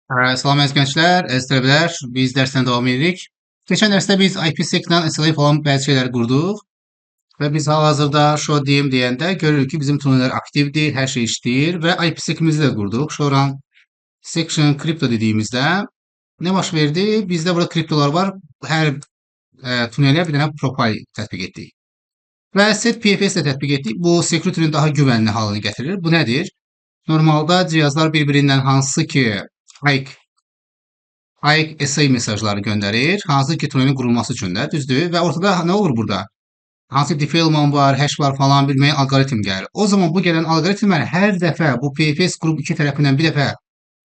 Salam əziz gənclər, əziz tələbələr. Biz dərsdən davam edirik. Keçən dərsdə biz IPsec-lə SLA falan bəzi şeyləri qurduq və biz hal-hazırda show DM deyəndə görürük ki, bizim tunellər aktivdir, hər şey işləyir və IPsec-imizi də qurduq. Sonra section crypto dediyimizdə nə baş verdi? Bizdə burada kriptolar var. Hər tunelə bir dənə profil tətbiq etdik. Və set PFS də tətbiq etdik. Bu security-nin daha güvənli halını gətirir. Bu nədir? Normalda cihazlar bir-birindən hansı ki AIK SA mesajları göndərir, hansı ki tunelin qurulması üçün də, düzdür? Və ortada nə olur burada? Hansı defaultman var, hash var falan bilməyə alqoritm gəlir. O zaman bu gələn alqoritmlər hər dəfə bu PFS qrup 2 tərəfindən bir dəfə,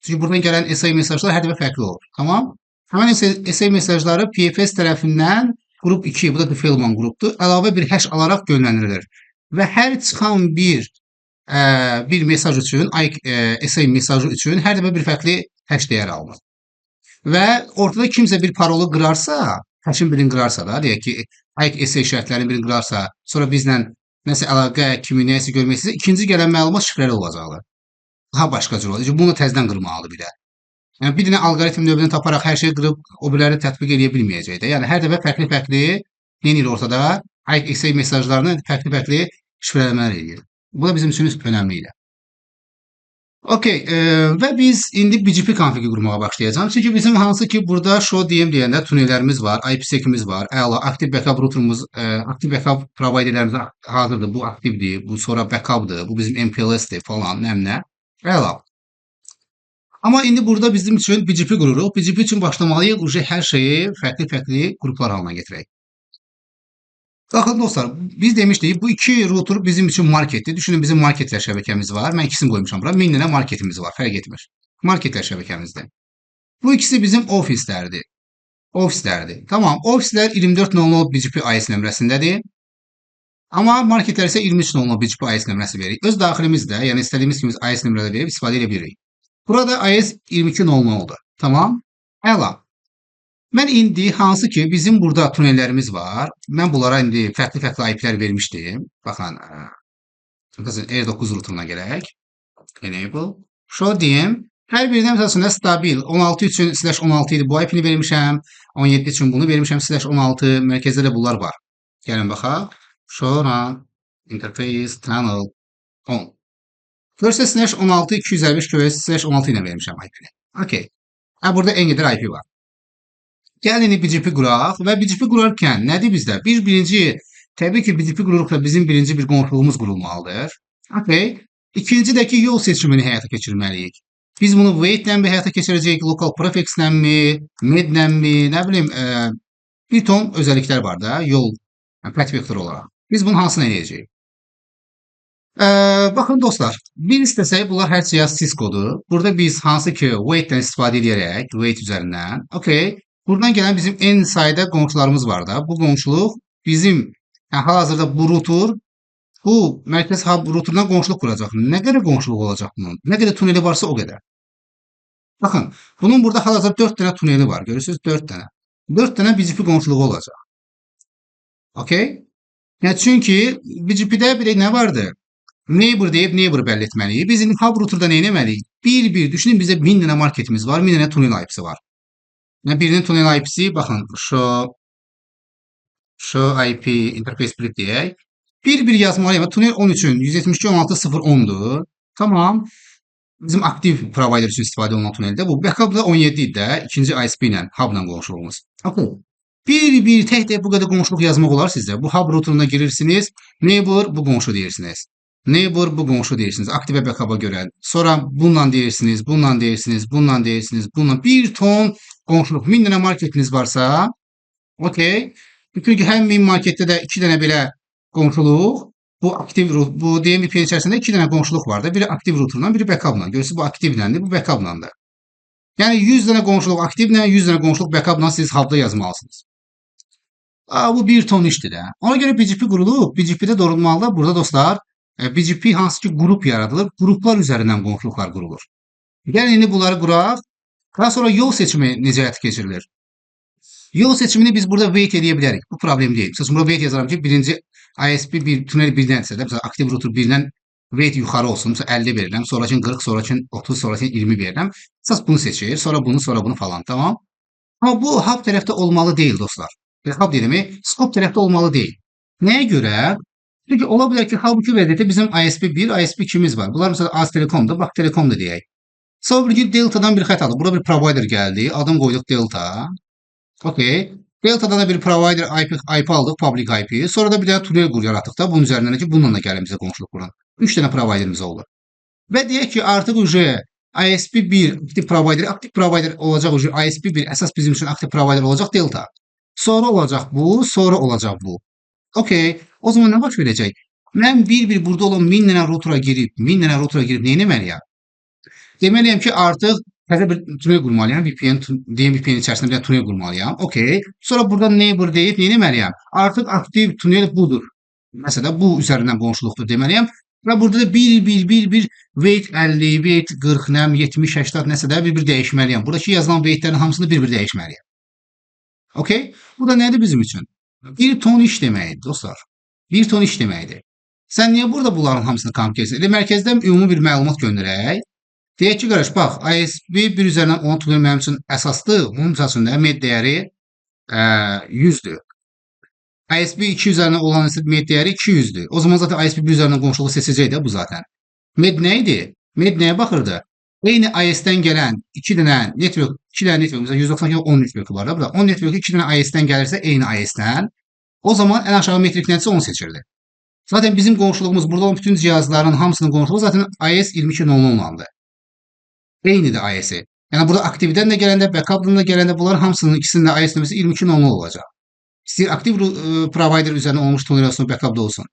çünki buradan gələn SA mesajlar hər dəfə fərqli olur. Tamam? Həmin SA mesajları PFS tərəfindən qrup 2, bu da defaultman qrupdur, əlavə bir hash alaraq yönləndirilir. Və hər çıxan bir mesaj üçün, SA mesajı üçün hər dəfə bir fərqli hash dəyər alınır. Və ortada kimsə bir parolu qırarsa, hashin birini qırarsa da, deyək ki, AIK SA şərtlərinin birini qırarsa, sonra bizlə nəsə əlaqə, kimi, nəsə görmək istəyirsə, ikinci gələn məlumat şifrəli olacaqlar. Daha başqa cür olacaq. Bunu təzədən qırmalıdır bir də. Yəni bir dənə alqoritm növünü taparaq hər şeyi qırıb o biriləri tətbiq edə bilməyəcək də. Yəni hər dəfə fərqli-fərqli nə edir ortada? AIK SA mesajlarını fərqli-fərqli şifrələmələr edir. Bu da bizim üçün önəmli idi. Okay, və biz indi BGP konfigi qurmağa başlayacağıq. Çünki bizim hansı ki burada show DM deyəndə tunellərimiz var, IPsec-imiz var, əla, aktiv backup routerumuz, aktiv backup providerlərimiz hazırdır. Bu aktivdir, bu sonra backupdır, bu bizim MPLS-dir falan, nə. Əla. Amma indi burada bizim üçün BGP qururuq. BGP üçün başlamalıyıq, hər şeyi fərqli-fərqli qruplar halına gətirək. Baxın dostlar, biz demişdik bu iki router bizim için marketdir. Düşünün bizim marketler şəbəkəmiz var. Mən ikisini qoymuşam bura. 1000 dənə marketimiz var. Fərq etmir. Marketler şəbəkəmizdə. Bu ikisi bizim ofislərdir. Ofislərdir. Tamam. Ofislər 2400 BGP IS nömrəsindədir. Amma marketlər isə 2300 BGP IS nömrəsi verir. Öz daxilimizdə, yəni istədiyimiz kimi IS nömrələri verib istifadə edə bilirik. Burada IS 2200-dur. Tamam. Əla. Mən indi hansı ki bizim burada tunellərimiz var. Mən bunlara indi fərqli-fərqli IP-lər vermişdim. Baxın, R9 routeruna gələk. Enable. Show deyim. Hər birindən məsələn stabil 16 üçün /16 idi. Bu IP-ni vermişəm. 17 üçün bunu vermişəm /16. Mərkəzdə də bunlar var. Gəlin baxaq. Show run interface tunnel on. First /16 255 /16 ilə vermişəm IP-ni. Okay. Burada en qədər IP var. Gəlin BGP quraq və BGP qurarkən nədir bizdə? Təbii ki, BGP qururuqda bizim birinci bir qonşuluğumuz qurulmalıdır. Okay. İkinci də ki, yol seçimini həyata keçirməliyik. Biz bunu wait-lə mi həyata keçirəcəyik, local prefix-lə mi, med-lə mi, nə bilim, bir ton özəlliklər var da, yol, path vektor olaraq. Biz bunun hansını eləyəcəyik? Baxın dostlar, bir istəsək, bunlar hər cihaz Cisco-dur. Burada biz hansı ki, wait-dən istifadə edərək, wait üzərindən, okay. Buradan gələn bizim en sayda qonşularımız var da. Bu qonşuluq bizim hal-hazırda bu router, bu mərkəz hub routerdan qonşuluq quracaq. Nə qədər qonşuluq olacaq bunun? Nə qədər tuneli varsa o qədər. Baxın, bunun burada hal-hazırda 4 dənə tuneli var. Görürsünüz 4 dənə. 4 dənə BGP qonşuluğu olacaq. Okay? Yəni çünki BGP-də bir nə vardı? Neighbor deyib neighbor bəlli etməliyik. Biz indi hub routerda nə etməliyik? Bir düşünün bizdə 1000 dənə marketimiz var, 1000 dənə tunel IP-si var. Birinin tunel IP-si, baxın, show IP interface split deyək. Bir yazmalıyım. Tunel 13-ün 172.16.0.10'dur. Tamam. Bizim aktiv provider üçün istifadə olunan tuneldə. Bu backup'da 17 idi də. İkinci ISP ilə, hub'la qonşuluğumuz. Okay. Bir tək bu qədər qonşuluq yazmaq olar sizdə. Bu hub routeruna girirsiniz. Neighbor bu qonşu deyirsiniz. Neighbor bu qonşu deyirsiniz. Aktivə backup'a görə. Sonra bununla deyirsiniz, bununla deyirsiniz, bununla deyirsiniz, bununla. Bir ton qonşuluq. 1000 dənə marketiniz varsa, okay. Çünki hər 1000 marketdə də 2 dənə belə qonşuluq, bu aktiv bu DM VPN içərisində 2 dənə qonşuluq var da. Biri aktiv routerla, biri backup'la. Görürsünüz bu aktivləndir, bu backup'landır. Yəni 100 dənə qonşuluq aktivlə, 100 dənə qonşuluq backup'la siz hub'da yazmalısınız. Bu bir ton işdir də. Ona görə BGP qurulub, BGP-də doğrulmalıdır. Burada dostlar, BGP hansı ki qrup yaradılır, qruplar üzərindən qonşuluqlar qurulur. Gəlin indi bunları quraq. Daha sonra yol seçimi necə həyata keçirilir? Yol seçimini biz burada wait edə bilərik. Bu problem deyil. Məsələn, burada wait yazaram ki, birinci ISP bir tunel birdən isə də, məsələn, aktiv router birdən Weight yuxarı olsun. Mesela 50 verirəm. Sonrakın 40, sonrakın 30, sonrakın 20 verirəm. Əsas bunu seçir. Sonra bunu falan. Tamam. Ama bu hub tərəfdə olmalı deyil dostlar. Hub deyilmi? Scope tərəfdə olmalı deyil. Nəyə görə? Çünki ola bilər ki, halbuki vəziyyətdə bizim ISP1, ISP2'miz var. Bunlar mesela Az Telekom'da, Bak Telekom'da deyək. Sonra bir gün Delta'dan bir xətt aldı. Burada bir provider gəldi. Adını qoyduq Delta. Okay. Delta'dan da bir provider IP aldıq, public IP. Sonra da bir dənə tunel qur yaratdıq da bunun üzərindən ki, bununla da gəlin bizə qonşuluq quran. 3 dənə providerimiz oldu. Və deyək ki, artıq uje ISP1 aktiv provider olacaq uje ISP1 əsas bizim üçün aktiv provider olacaq Delta. Sonra olacaq bu, sonra olacaq bu. Okay. O zaman nə baş verəcək? Mən bir-bir burada olan 1000 dənə router'a girib nə etməliyəm? Demeliyim ki, artıq təzə bir tunel qurmalıyam. Deyim VPN içərisində bir dənə tunel qurmalıyam. Okay. Sonra burada neighbor deyib nə etməliyəm? Artıq aktiv tunel budur. Məsələn, bu üzərindən qonşuluqdur deməliyəm. Və burada da bir weight 50, weight 40, nəm 70, 80 nəsə də bir dəyişməliyəm. Buradakı yazılan weightlərin hamısını bir dəyişməliyəm. Okay? Bu da nədir bizim üçün? Bir ton iş deməkdir dostlar. Bir ton iş deməkdir. Sən niyə burada bunların hamısını kompleksiz? Mərkəzdən ümumi bir məlumat göndərək. Deyək ki, qardaş, bax, ISP 1 üzərindən 10 tunel mənim üçün əsasdır. Onun məsələsində med dəyəri 100-dür. ISP 2 üzərindən olan isə med dəyəri 200-dür. O zaman zaten ISP 1 üzərindən qonşuluğu seçəcək də bu zaten. Med nə idi? Med nəyə baxırdı? Eyni IS-dən gələn 2 dənə network, məsələn 192 10 network var da burada. 10 network 2 dənə IS-dən gəlirsə eyni IS-dən, o zaman ən aşağı metrik nəticə 10 seçirdi. Zaten bizim qonşuluğumuz burada olan bütün cihazların hamısının qonşuluğu zaten IS 22.00-landı. Eynidir IS-i. Yəni burada aktivdən də gələndə, backup'dan da gələndə bunların hamısının ikisinin də IS nömrəsi 22.00 olacaq. İstəyir aktiv provider üzərinə olmuş tunel olsun, backup'da olsun.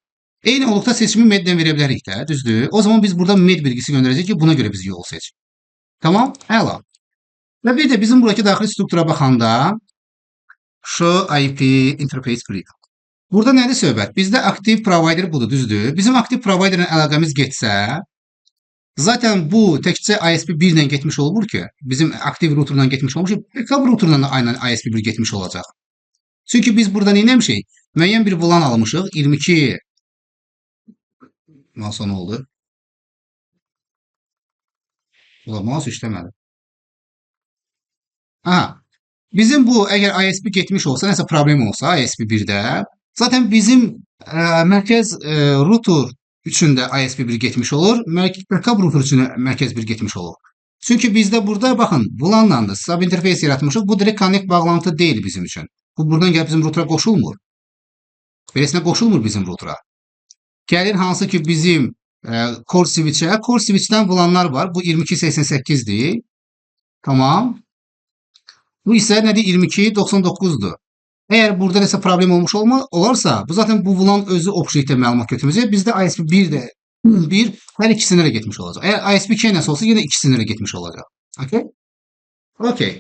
Eyni olduqda seçimi med-dən verə bilərik də, düzdür? O zaman biz burada med bilgisi göndərəcək ki, buna görə biz yol seç. Tamam? Əla. Və bir də bizim buradakı daxili struktura baxanda show IP interface brief. Burada nədir söhbət? Bizdə aktiv provider budur, düzdür? Bizim aktiv providerlə əlaqəmiz getsə, zaten bu təkcə ISP1 ilə getmiş olur ki, bizim aktiv routerla getmiş olmuş ki, backup routerla da aynen ISP1 getmiş olacaq. Çünki biz burada nə etmişik? Müəyyən bir VLAN almışıq. 22 Mouse nə oldu? Mouse işləmədi. Aha. Bizim bu əgər ISP getmiş olsa, nəsə problem olsa ISP1-də, zaten bizim mərkəz router üçün də ISP1 getmiş olur. Backup router üçün də mərkəz 1 getmiş olur. Çünki bizdə burada baxın, VLAN-la da sub interface yaratmışıq. Bu direkt connect bağlantı deyil bizim üçün. Bu buradan gəlib bizim router'a qoşulmur. Beləsinə qoşulmur bizim router'a. Gəlir hansı ki bizim core switch'ə. Core switch'dən VLAN-lar var. Bu 2288'dir. Tamam. Bu isə nədir? 2299'dur. Əgər burada nəsə problem olmuş olarsa, bu zaten bu VLAN özü objektə məlumat götürməyəcək. Bizdə ISP1 də hər ikisinə də getmiş olacaq. Əgər ISP2 nəsə olsa, yenə ikisinə də getmiş olacaq. Okay? Okay.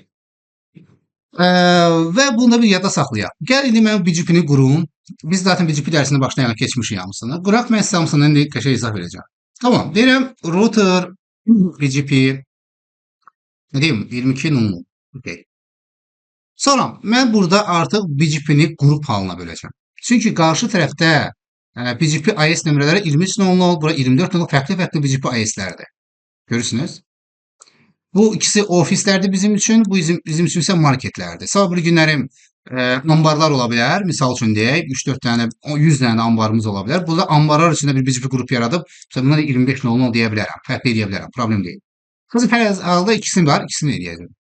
Və bunu da bir yadda saxlayaq. Gəl indi mən BGP-ni qurum. Biz zaten BGP dərsini başdan yana keçmişik hamısını. Quraq mən sizə hamısını indi qəşəng izah verəcəm. Tamam. Deyirəm router BGP nə deyim 22.00. Okay. Sonra mən burada artıq BGP-ni qrup halına böləcəm. Çünki qarşı tərəfdə BGP IS nömrələri 23.00, bura 24.00 fərqli BGP IS-lərdir. Görürsünüz? Bu ikisi ofislərdir bizim üçün, bu bizim üçün isə marketlərdir. Sabır günlərim ambarlar ola bilər. Misal üçün deyək, 3-4 dənə, 100 dənə ambarımız ola bilər. Burada ambarlar içində bir BGP qrup yaradıb, buna da 25.00 deyə bilərəm, fərqli edə bilərəm, problem deyil. Hər halda ikisini var, ikisini eləyəcəm.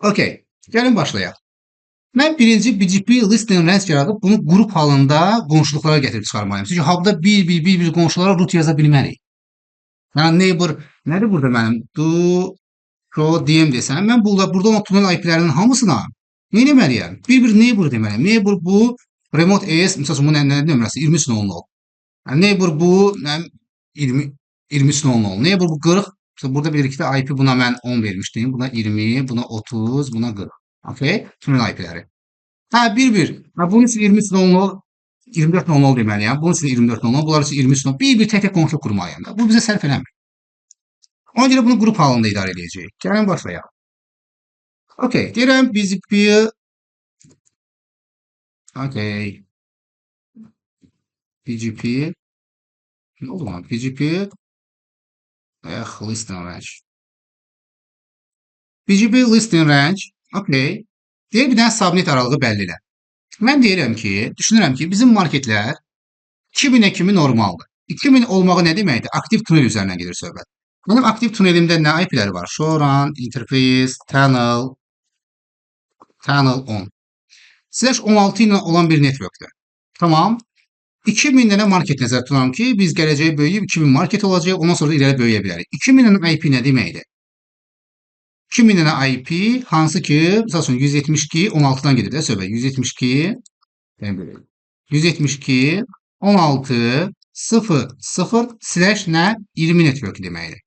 Okay, gəlin başlayaq. Mən birinci BGP list and range yaradıb, bunu qrup halında qonşuluqlara gətirib çıxarmalıyım. Çünki hubda bir qonşulara root yaza bilmərik. Yəni neighbor nədir burada mənim? Do DM desəm, mən burada olan tunel IP-lərinin hamısına nə etməliyəm? Bir neighbor deməliyəm. Neighbor bu remote AS, məsələn, bu nə nömrəsi? 23.00. Yəni neighbor bu 23.00. Neighbor bu 40. Mesela burada bir iki de IP buna mən 10 vermişdim. Buna 20, buna 30, buna 40. Okay? Tunel IP-ləri. Ha, bir. Ha, bunun üçün 23.00, 24.00 deməliyəm. Bunun üçün 24.00, bunlar üçün 23.00. Bir tək qonşuluq qurmalıyam. Bu bizə sərf eləmir. Ona görə bunu qrup halında idarə edəcəyik. Gəlin başlayaq. Okay, deyirəm BGP. Okay. BGP O zaman PGP listing range. PGP listing range. Okay. Deyir bir dənə subnet aralığı bəlli elə. Mən deyirəm ki, düşünürəm ki, bizim marketlər 2000'e kimi normaldır. 2000 olmağı ne deməkdir? Aktiv tunel üzərindən gedir söhbət. Benim aktiv tunelimdə nə IP-ləri var? Showrun, interface, tunnel 10. Slash 16 ilə olan bir network'tür. Tamam. 2000 dənə market nəzərdə tuturam ki, biz gələcəyə böyüyüb 2000 market olacaq, ondan sonra da irəli böyüyə bilərik. 2000 dənə IP nə deməkdir? 2000 dənə IP hansı ki, məsəl üçün 172 16-dan gedir də söhbət. 172 172 16 0 0 slash nə? 20 network deməkdir.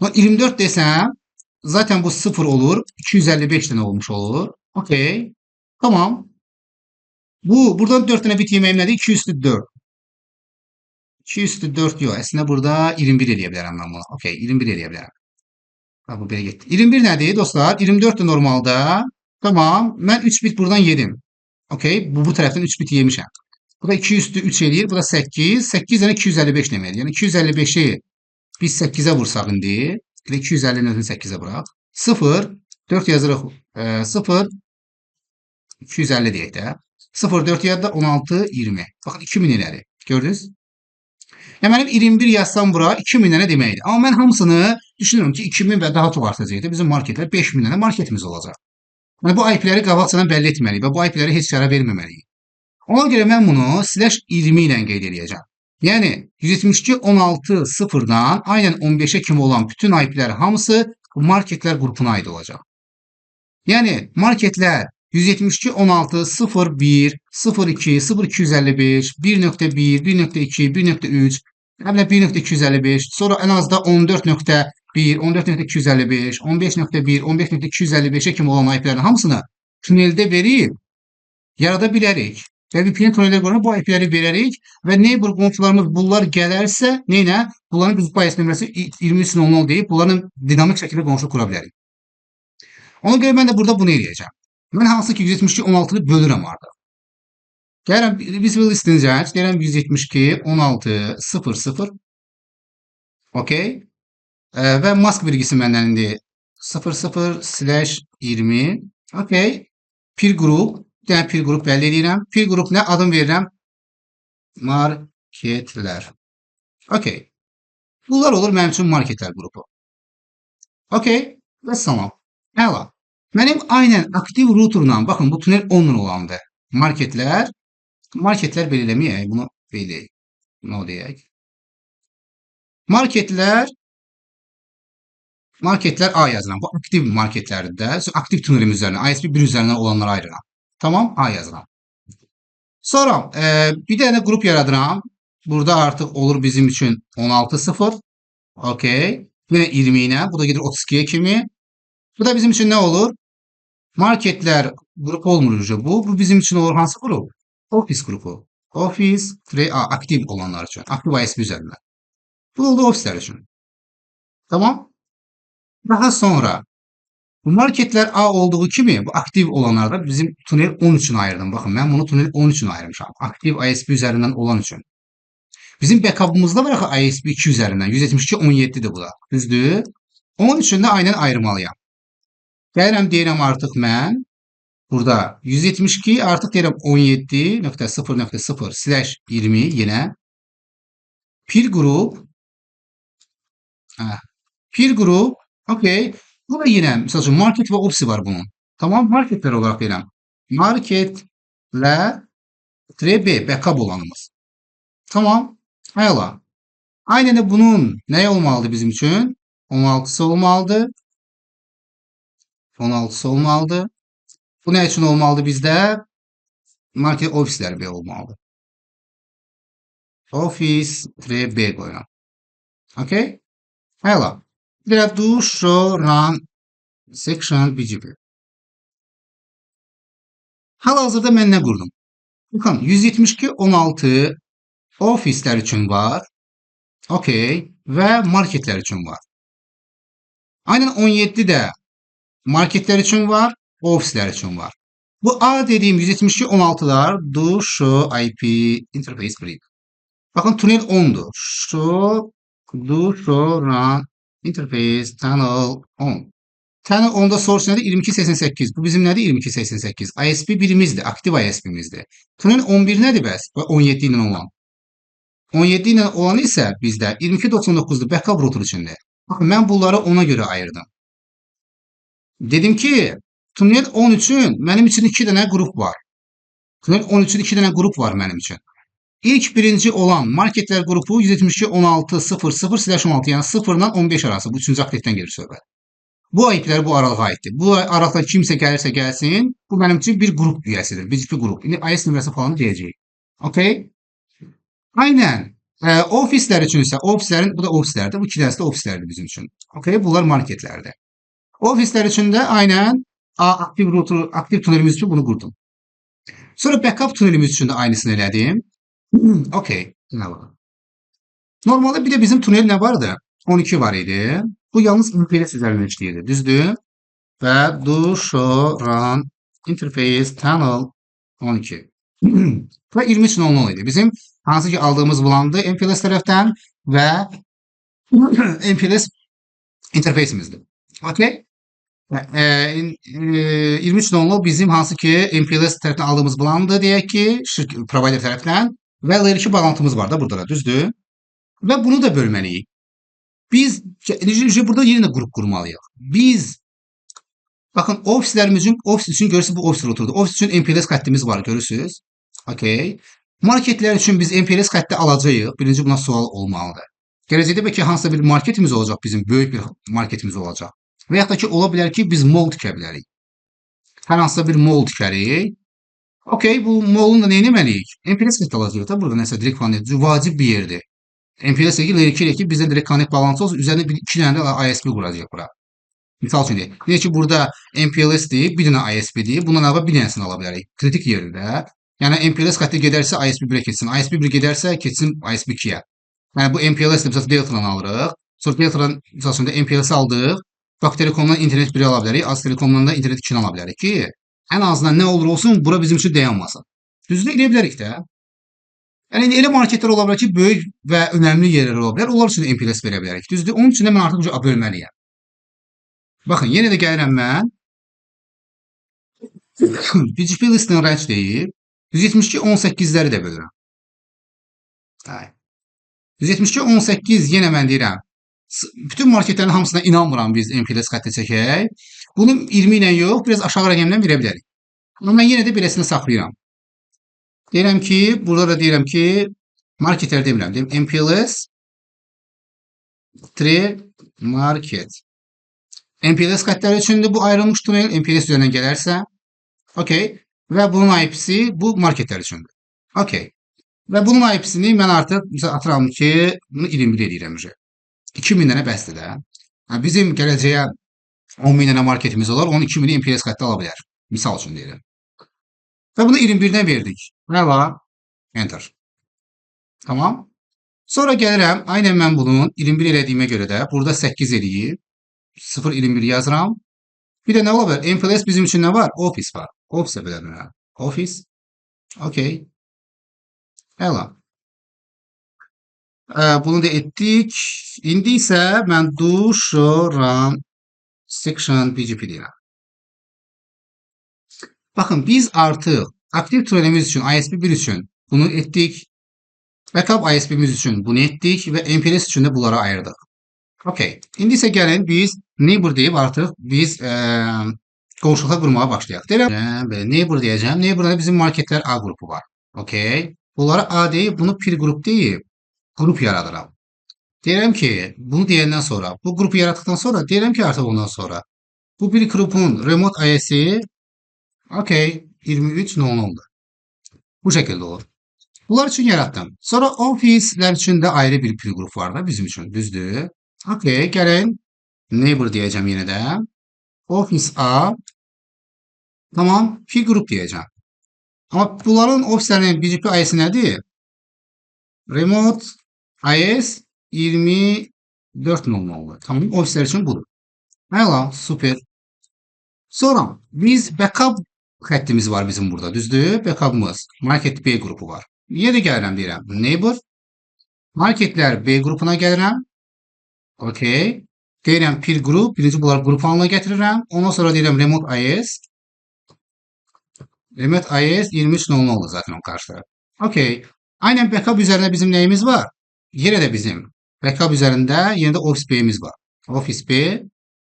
24 desəm, zaten bu 0 olur. 255 dənə olmuş olur. Okey. Tamam. Buradan 4 tane bit yeməyim nədir? 2 üstü 4. 2 üstü 4 yox. Əslində burada 21 eləyə bilərəm mən bunu. Okey. 21 eləyə bilərəm. Ha, bu belə getdi. 21 nədir dostlar? 24 də normalda. Tamam. Mən 3 bit buradan yedim. Okey. Bu tərəfdən 3 bit yemişəm. Bu da 2 üstü 3 eləyir. Bu da 8. 8 dənə 255 deməkdir. Yəni 255'i biz 8'e vursaq indi. 250'nin özünü 8'e bırak. 0. 4 yazırıq. 0. 250 deyək də. 0, 4 yazda 16, 20. Baxın 2000 iləri. Gördünüz? Yəni mənim 21 yazsam bura 2000 dənə deməkdir. Amma mən hamısını düşünürüm ki 2000 və daha çox artacaqdır. Bizim marketlər 5000 dənə marketimiz olacaq. Yəni bu IP-ləri qabaqcadan bəlli etməliyik və bu IP-ləri heç yara verməməliyik. Ona görə mən bunu slash 20 ilə qeyd edəcəm. Yəni 172 16 0'dan aynen 15'e kimi olan bütün IP-lər hamısı marketlər qrupuna aid olacaq. Yəni marketlər 172 16 01 02 0255 1.1 1.2 1.3 1.255 sonra en az da 14.1 14.255 15.1 15.255'e kimi olan IP-lərin hamısını tüneldə verib yarada bilərik. Və VPN tunelə görə bu IP-ləri verərik və neighbor qonşularımız bunlar gələrsə, neynə? Bunların biz bu IP nömrəsi 23.00 deyib, bunların dinamik şəkildə qonşu qura bilərik. Ona görə mən də burada bunu eləyəcəm. Mən hansı ki 172 16'nı bölürəm artıq. Gəlirəm, biz bu listini deyirəm 172 16 00. Okey. Və mask bilgisi məndən indi 00/20. Okey. Peer group. Bir dənə peer group bəlli edirəm. Peer group nə? Adım verirəm. Marketlər. Okey. Bunlar olur mənim üçün marketlər qrupu. Okey. Və salam. Əla. Mənim aynən aktiv routerla, baxın bu tunel 10 olandır. Marketlər belə eləməyək. Bunu belə nə deyək? Marketlər A yazıram. Bu aktiv marketlərdir. Aktiv tunelim üzərinə, ISP 1 üzərindən olanları ayırıram. Tamam, A yazıram. Sonra bir dənə qrup yaradıram. Burada artıq olur bizim üçün 16.0. Okey. Yine 20 ilə. Bu da gedir 32'ye kimi. Bu da bizim için ne olur? Marketler grup olmur bu. Bu bizim için olur hansı grup? Office grubu. Office aktif olanlar için. Aktif ISP üzerinden. Bu oldu ofisler için. Tamam. Daha sonra bu marketler A olduğu kimi bu aktif olanlarda bizim tunel 10 için ayırdım. Bakın ben bunu tunel 10 için ayırmışam. Aktif ISP üzerinden olan için. Bizim backup'ımızda var ISP 2 üzerinden. 172 17'dir bu da. Düzdür. Onun için de aynen ayırmalıyam. Gəlirəm deyirəm artıq mən burada 172 artıq deyirəm 17.0.0/20 yenə peer group okey. Bu da yine məsəl üçün market və opsi var bunun. Tamam, marketlər olaraq deyirəm. Marketlər -B backup olanımız. Tamam. Əla. Aynen de bunun nə olmalıdır bizim üçün? 16'sı olmalıdır. 16'sı olmalıdır. Bu ne için olmalıdır bizdə? Market ofislər B olmalıdır. Office-B qoyuram. Okey? Əla. Biraz do show run section BGP. Hal-hazırda mən nə qurdum? Baxın 172 16 ofislər üçün var. Okey. Və marketlər üçün var. Aynen 17 də marketler için var, ofisler için var. Bu A dediğim 172 16'lar do show IP interface brief. Baxın tunel 10'dur. Show run interface tunnel 10. Tunnel 10'da source nədir? 2288. Bu bizim nədir? 2288. ISP birimizdir. Aktiv ISP'mizdir. Tunel 11 nədir bəs? Və 17 ilə olan. 17 ilə olan isə bizdə 2299'dur backup router üçündür. Baxın mən bunları ona göre ayırdım. Dedim ki tunel 10 üçün mənim üçün 2 dənə qrup var. Tunel 10 üçün 2 dənə qrup var mənim üçün. İlk birinci olan marketler grubu 172.16.00/16 yani 0 ile 15 arası. Bu 3. aktiften gelir söhbət. Bu IP'lər bu aralığa aiddir. Bu aralıqdan kimsə gəlirsə gəlsin, bu mənim üçün bir qrup üyəsidir. Bir qrup. İndi IS nömrəsi falan deyəcəyik. Okay? Aynen. Ofislər üçün isə ofislərin, bu da ofislərdir. Bu iki dənəsi də ofislərdir bizim üçün. Okay? Bunlar marketlərdir. Ofislər üçün də aynen aktiv router, aktiv tunelimiz üçün bunu qurdum. Sonra backup tunelimiz üçün də aynısını elədim. Okay. Normalde bir de bizim tunel ne vardı? 12 var idi. Bu yalnız interface üzerine işləyirdi. Düzdür? Və do show run interface tunnel 12. Və 23.00 idi. Bizim hansı ki aldığımız bulandı MPLS tərəfdən və MPLS interface'imizdir. Okay? 23.00 bizim hansı ki MPLS tərəfdən aldığımız bulandı deyək ki, provider tərəfdən və layer 2 bağlantımız var da burada da, düzdür? Və bunu da bölməliyik. Biz burada yenə qrup qurmalıyıq. Biz baxın ofislərimiz üçün, ofis üçün görürsünüz bu ofis routerdur. Ofis üçün MPLS xəttimiz var, görürsünüz. Okay. Marketlər üçün biz MPLS xətti alacağıq. Birinci buna sual olmalıdır. Gələcəkdə bəlkə hansısa bir marketimiz olacaq, bizim böyük bir marketimiz olacaq. Və yaxud da ki ola bilər ki biz mall tikə bilərik. Hər hansısa bir mall tikərik. Okay, bu mall'un da nə etməliyik? MPLS xətti alacağıq da burada nəsə direkt falan vacib bir yerdir. MPLS ile layer 2 ile ki bizde direkt connect bağlantısı olsun. Üzerine bir iki tane de ISP kuracak bura. Misal üçün deyək. Deyək ki burada MPLS deyib, bir dənə ISP deyib. Bundan əvvəl bir dənəsini ala bilərik. Kritik yerində. Yəni MPLS xətti gedərsə ISP 1-ə keçsin. ISP 1 gedərsə keçsin ISP 2-yə. Yəni bu MPLS-də biz Delta-dan alırıq. Sonra Delta-dan misal üçün də MPLS aldıq. Bax Telekomdan internet 1-i ala bilərik. Az Telekomdan da internet 2-ni ala bilərik ki, ən azından nə olur olsun bura bizim üçün dayanmasın. Düzdür, eləyə bilərik də. Yəni elə marketlər ola bilər ki, böyük və önəmli yerlər ola bilər. Onlar üçün də MPLS verə bilərik. Düzdür? Onun üçün də mən artıq bölməliyəm. Baxın, yenə də gəlirəm mən. BGP listin range deyib. 172.18'ləri də bölürəm. 172.18 yenə mən deyirəm. Bütün marketlərin hamısına inanmıram biz MPLS xətti çəkək. Bunu 20 ilə yox, biraz aşağı rəqəmdən verə bilərik. Amma mən yenə də beləsini saxlayıram. Deyirəm ki, burada da deyirəm ki, marketlər demirəm. Deyirəm MPLS 3 market. MPLS xəttləri üçündür bu ayrılmış tunel. MPLS üzərindən gələrsə. Okay. Və bunun IP'si bu marketlər üçündür. Okay. Və bunun IP'sini mən artıq atıram ki, bunu 21 edirəm. 2000 dənə bəsdir də. Bizim gələcəyə 10.000 dənə marketimiz olar. Onun 2000'i MPLS xətti ala bilər. Misal üçün deyirəm. Və bunu 21'dən verdik. Məla, enter. Tamam. Sonra gəlirəm, aynən mən bunun 21 elədiyimə görə də burada 8 eləyib. 0.21 yazıram. Bir də nə ola bilər? MPLS bizim üçün nə var? Office var. Office bilirəm. Office. Okay. Əla. Bunu da etdik. İndi isə mən do show run section BGP deyirəm. Baxın, biz artıq aktiv tunelimiz üçün, ISP1 üçün bunu etdik. Backup ISP'miz üçün bunu etdik və MPLS üçün də bunlara ayırdıq. Okay. İndi isə gəlin biz neighbor deyib artıq biz qonşuluqlar qurmağa başlayaq. Deyirəm, neighbor deyəcəm. Neighborda bizim marketlər A qrupu var. Okay. Bunlara A deyib, bunu peer qrup deyib, qrup yaradıram. Deyirəm ki, bunu deyəndən sonra, bu qrupu yaratdıqdan sonra, deyirəm ki, artıq ondan sonra bu bir qrupun remote IS'i okay, 23.00'dur. Bu şəkildə olur. Bunlar üçün yaratdım. Sonra ofislər üçün də ayrı bir peer qrup var da bizim üçün, düzdür? Okay, gəlin neighbor deyəcəm yenə də. Office A. Tamam, peer qrup deyəcəm. Amma bunların ofislərinin BGP IS'i nədir? Remote IS 24.00'dur. Tamam, ofislər üçün budur. Əla, super. Sonra biz backup xəttimiz var bizim burada, düzdür? Backup'ımız market B qrupu var. Yeri gəlirəm deyirəm. Neighbor Marketlər B qrupuna gəlirəm. Okey. Deyirəm peer group. Birinci bunları qrup halına gətirirəm. Ondan sonra deyirəm remote IS. Remote IS 23.00 oldu zaten o karşı taraf. Okey. Aynen backup üzerinde bizim neyimiz var? Yine de bizim backup üzerinde yine de Office B'miz var. Office B,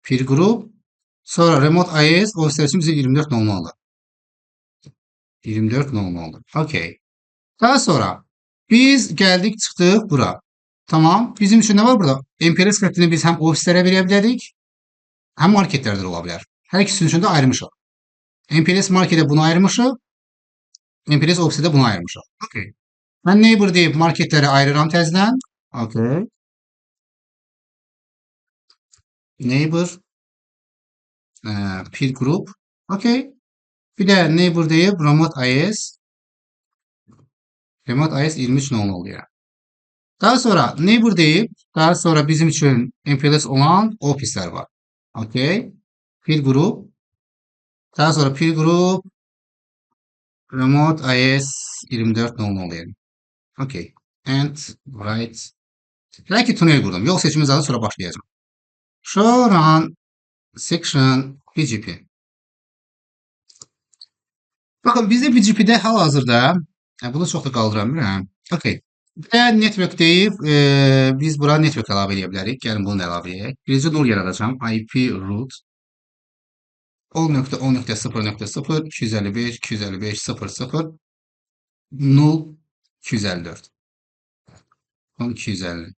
peer group, sonra remote IS, Office için bize 24.00 oldu. 24.00 oldu. Okey. Daha sonra biz geldik çıktık bura. Tamam. Bizim için ne var burada? MPLS scriptini biz hem ofislere verebilirdik hem marketlerde de olabilir. Her ikisinin için de ayrılmışıq. MPLS markete bunu ayırmışıq. MPLS ofise de bunu ayırmışıq. Okey. Ben neighbor deyip marketleri ayırıram təzədən. Okay. Neighbor peer group. Okay. Bir de neighbor deyip remote IS. Remote IS 23.00 oluyor. Daha sonra neighbor deyip daha sonra bizim için MPLS olan ofisler var. Okay. Peer group. Daha sonra peer group remote IS 24.00 oluyor. Okay. And right. Belki tünel kurdum. Yol seçimi zaten sonra başlayacağım. Show run section BGP. Bakın bizde BGP'de hal-hazırda bunu çox da qaldıra bilmirəm. Okay. Və network deyib biz bura network əlavə edə bilərik. Gəlin bunu da əlavə edək. Birinci null yaradacağam. IP root 10.10.0.0 255 255 00 null 254 250.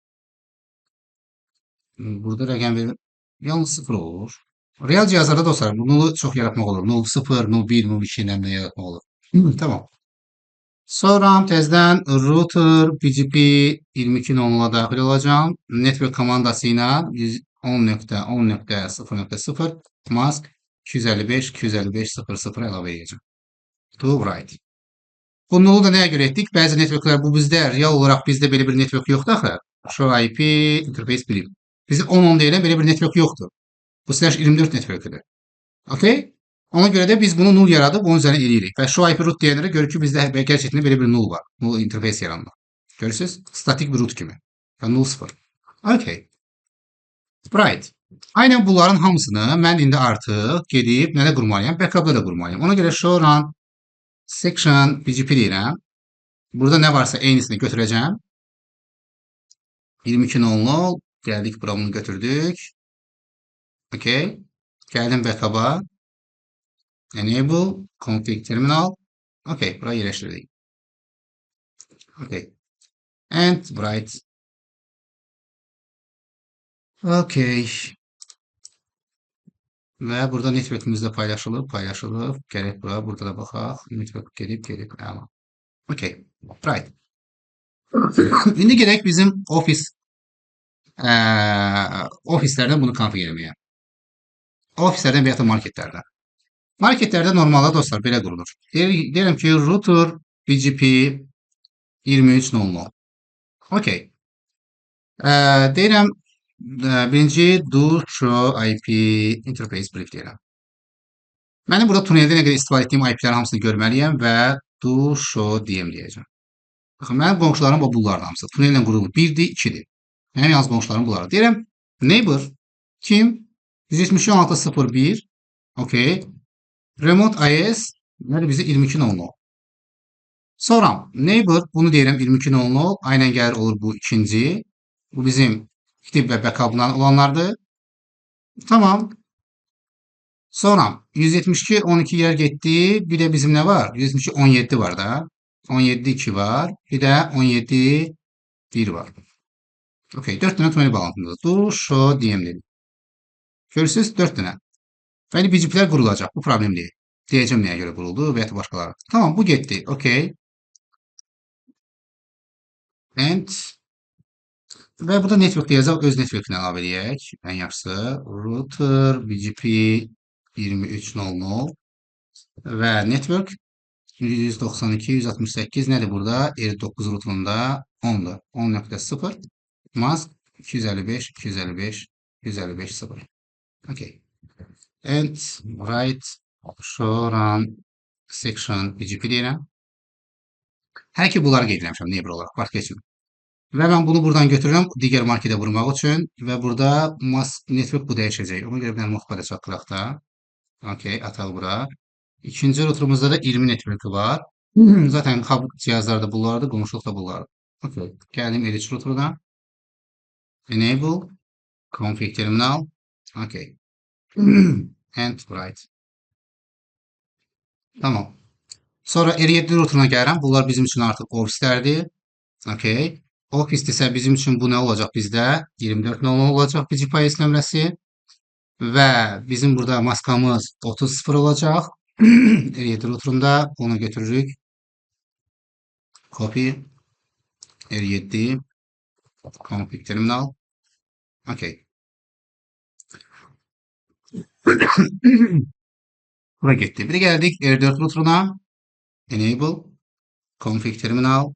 Burada rəqəm verir. Yalnız 0 olur. Real cihazlarda dostlar bu nullu çox yaratmaq olur. 0, 0, 0, 1, 0, 2 ilə yaratmaq olur. Tamam. Sonra təzədən router BGP 22.00'a daxil olacağım. Network komandası ilə 10.10.0.0 mask 255 255 00 əlavə edəcəm. To write. Bu nulu da nəyə görə etdik? Bəzi networklər bu bizdə real olaraq bizdə belə bir network yoxdur axı. Show IP interface birim. Bizdə 10.10 deyilən belə bir network yoxdur. Bu /24 network'üdür. Okay? Ona göre de biz bunu null yaradıb onun üzerine eləyirik. Və show IP root deyənlərə görə ki bizdə gerçəkdən belə bir null var. Null interface yaranma. Görürsünüz? Statik bir root kimi. Yəni null 0. Okay. Right. Aynen bunların hamısını mən indi artıq gedib nədə qurmalıyam? Backup'da da qurmalıyam. Ona görə show run section BGP deyirəm. Burada nə varsa eynisini götürəcəm. 22.00 gəldik bura bunu götürdük. Okay. Gəldim backup'a. Enable config terminal. Okay, burayı yerleştirdik. Okay. And write. Okay. Ve burada network'imizde paylaşılıb. Gerek burada da baxaq. Network gelip. Əla. Okay. Right. İndi gerek bizim ofislerden bunu konfig etməyə. Ofislerden veya da marketlerden. Marketlerde normalde dostlar belə qurulur. Deyirəm ki, router BGP 23.00. Okay. Deyirəm birinci do show IP interface brief deyirəm. Mənim burada tuneldə nə qədər istifadə etdiyim IP-lərin hamısını görməliyəm və do show DM deyəcəm. Baxın, mənim qonşularım bunlardır hamısı. Tunellə qurulur. 1-dir, 2-dir. Mənim yalnız qonşularım bunlardır. Deyirəm neighbor kim? 172.16.01. Okay. Remote IS nədir bizə 22.00. Sonra neighbor bunu deyirəm 22.00 aynen gəlir olur bu ikinci. Bu bizim active və backup'dan olanlardır. Tamam. Sonra 172.12 yer getdi. Bir de bizim nə var? 172.17 var da. 17.2 var. Bir de 17.1 var. Okay, 4 tane tuneli bağlantımızda. Do show DM dedim. Görürsünüz 4 tane. Bəli BGP'lər qurulacaq. Bu problem deyil. Deyəcəm nəyə görə quruldu və ya başqaları. Tamam, bu getdi. Okay. And və burada network deyəcək. Öz networkini əlavə edək. Ən yaxşısı. Router BGP 23.00 və network 192, 168 nədir burada? 59 routerunda 10'dur. 10.0 mask 255, 255, 255 0. Okay. And write show run section BGP deyirəm. Hər iki bunları qeyd eləmişəm neighbor olaraq. Bax keçin. Və mən bunu buradan götürürəm digər marketə vurmaq üçün və burada network bu dəyişəcək. Ona görə bir dənə notpad çatdıraq da. Okay, ataq bura. İkinci routerumuzda da 20 network'ü var. Zaten kablo cihazlarda bunlardı, qonşuluqda bunlardı. Okay, gəldim Edge routeruna. Enable, config terminal. Okay. And right. Tamam. Sonra R7 routeruna gəlirəm. Bunlar bizim üçün artıq ofislərdir. Okay. Office isə bizim üçün bu nə olacaq bizdə? 24.00 olacaq BGP IP nömrəsi və bizim burada maskamız 30.0 olacaq. R7 routerunda onu götürürük. Copy R7 config terminal. Okay. Bura getdi. Bir də gəldik R4 routeruna. Enable config terminal.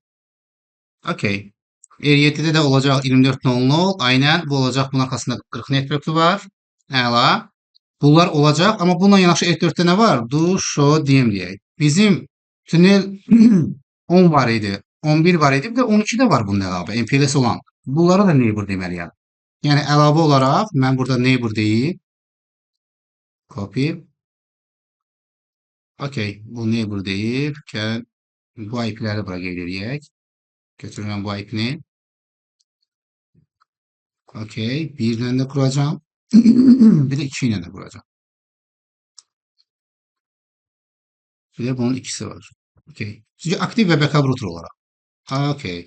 Okay. R7'de de olacaq 24.00. Aynen bu olacaq. Bunun arxasında 40 network'ü var. Əla. Bunlar olacaq. Amma bununla yanaşı R4'də nə var? Do, show, dim deyək. Bizim tünel 10 var idi. 11 var idi. Bir də 12 də var bunun əlavə. MPLS olan. Bunlara da neighbor deməliyəm. Yəni əlavə olaraq mən burada neighbor deyib copy. Okay. Bu neighbor deyib bu IP'ləri bura qeyd edək. Götürürəm bu IP'ni. Okay. 1 ilə də quracağam. Bir de 2 ile de kuracağım. Bir de bunun ikisi var. Okay. Çünkü aktif ve backup router olarak. Okay.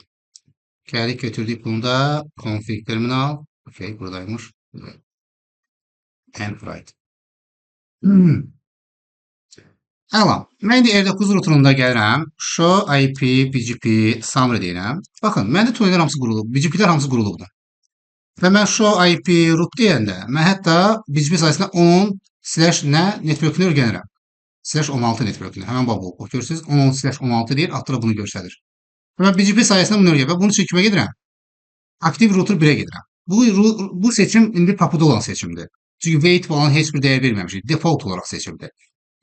Geldik götürdük bunu da config terminal. Okay. Buradaymış. And right. Əla. Mən də R9 routerunda gəlirəm. Show IP, BGP, summary deyirəm. Baxın, məndə tuneller hamısı qurulub. BGP'lər hamısı qurulubdur. Və mən show IP root deyəndə, mən hətta BGP sayəsində onun /nə network'ünü öyrənirəm. /16 network'ünü. Həmən bax bu. Görürsünüz, 10/16 deyir, altında bunu göstərir. Və mən BGP sayəsində bunu öyrənirəm. Və bunun üçün kimə gedirəm? Aktiv router 1'ə gedirəm. Bu seçim indi papuda olan seçimdir. Çünki wait falan heç bir dəyər verməmişik. Default olaraq seçimdir.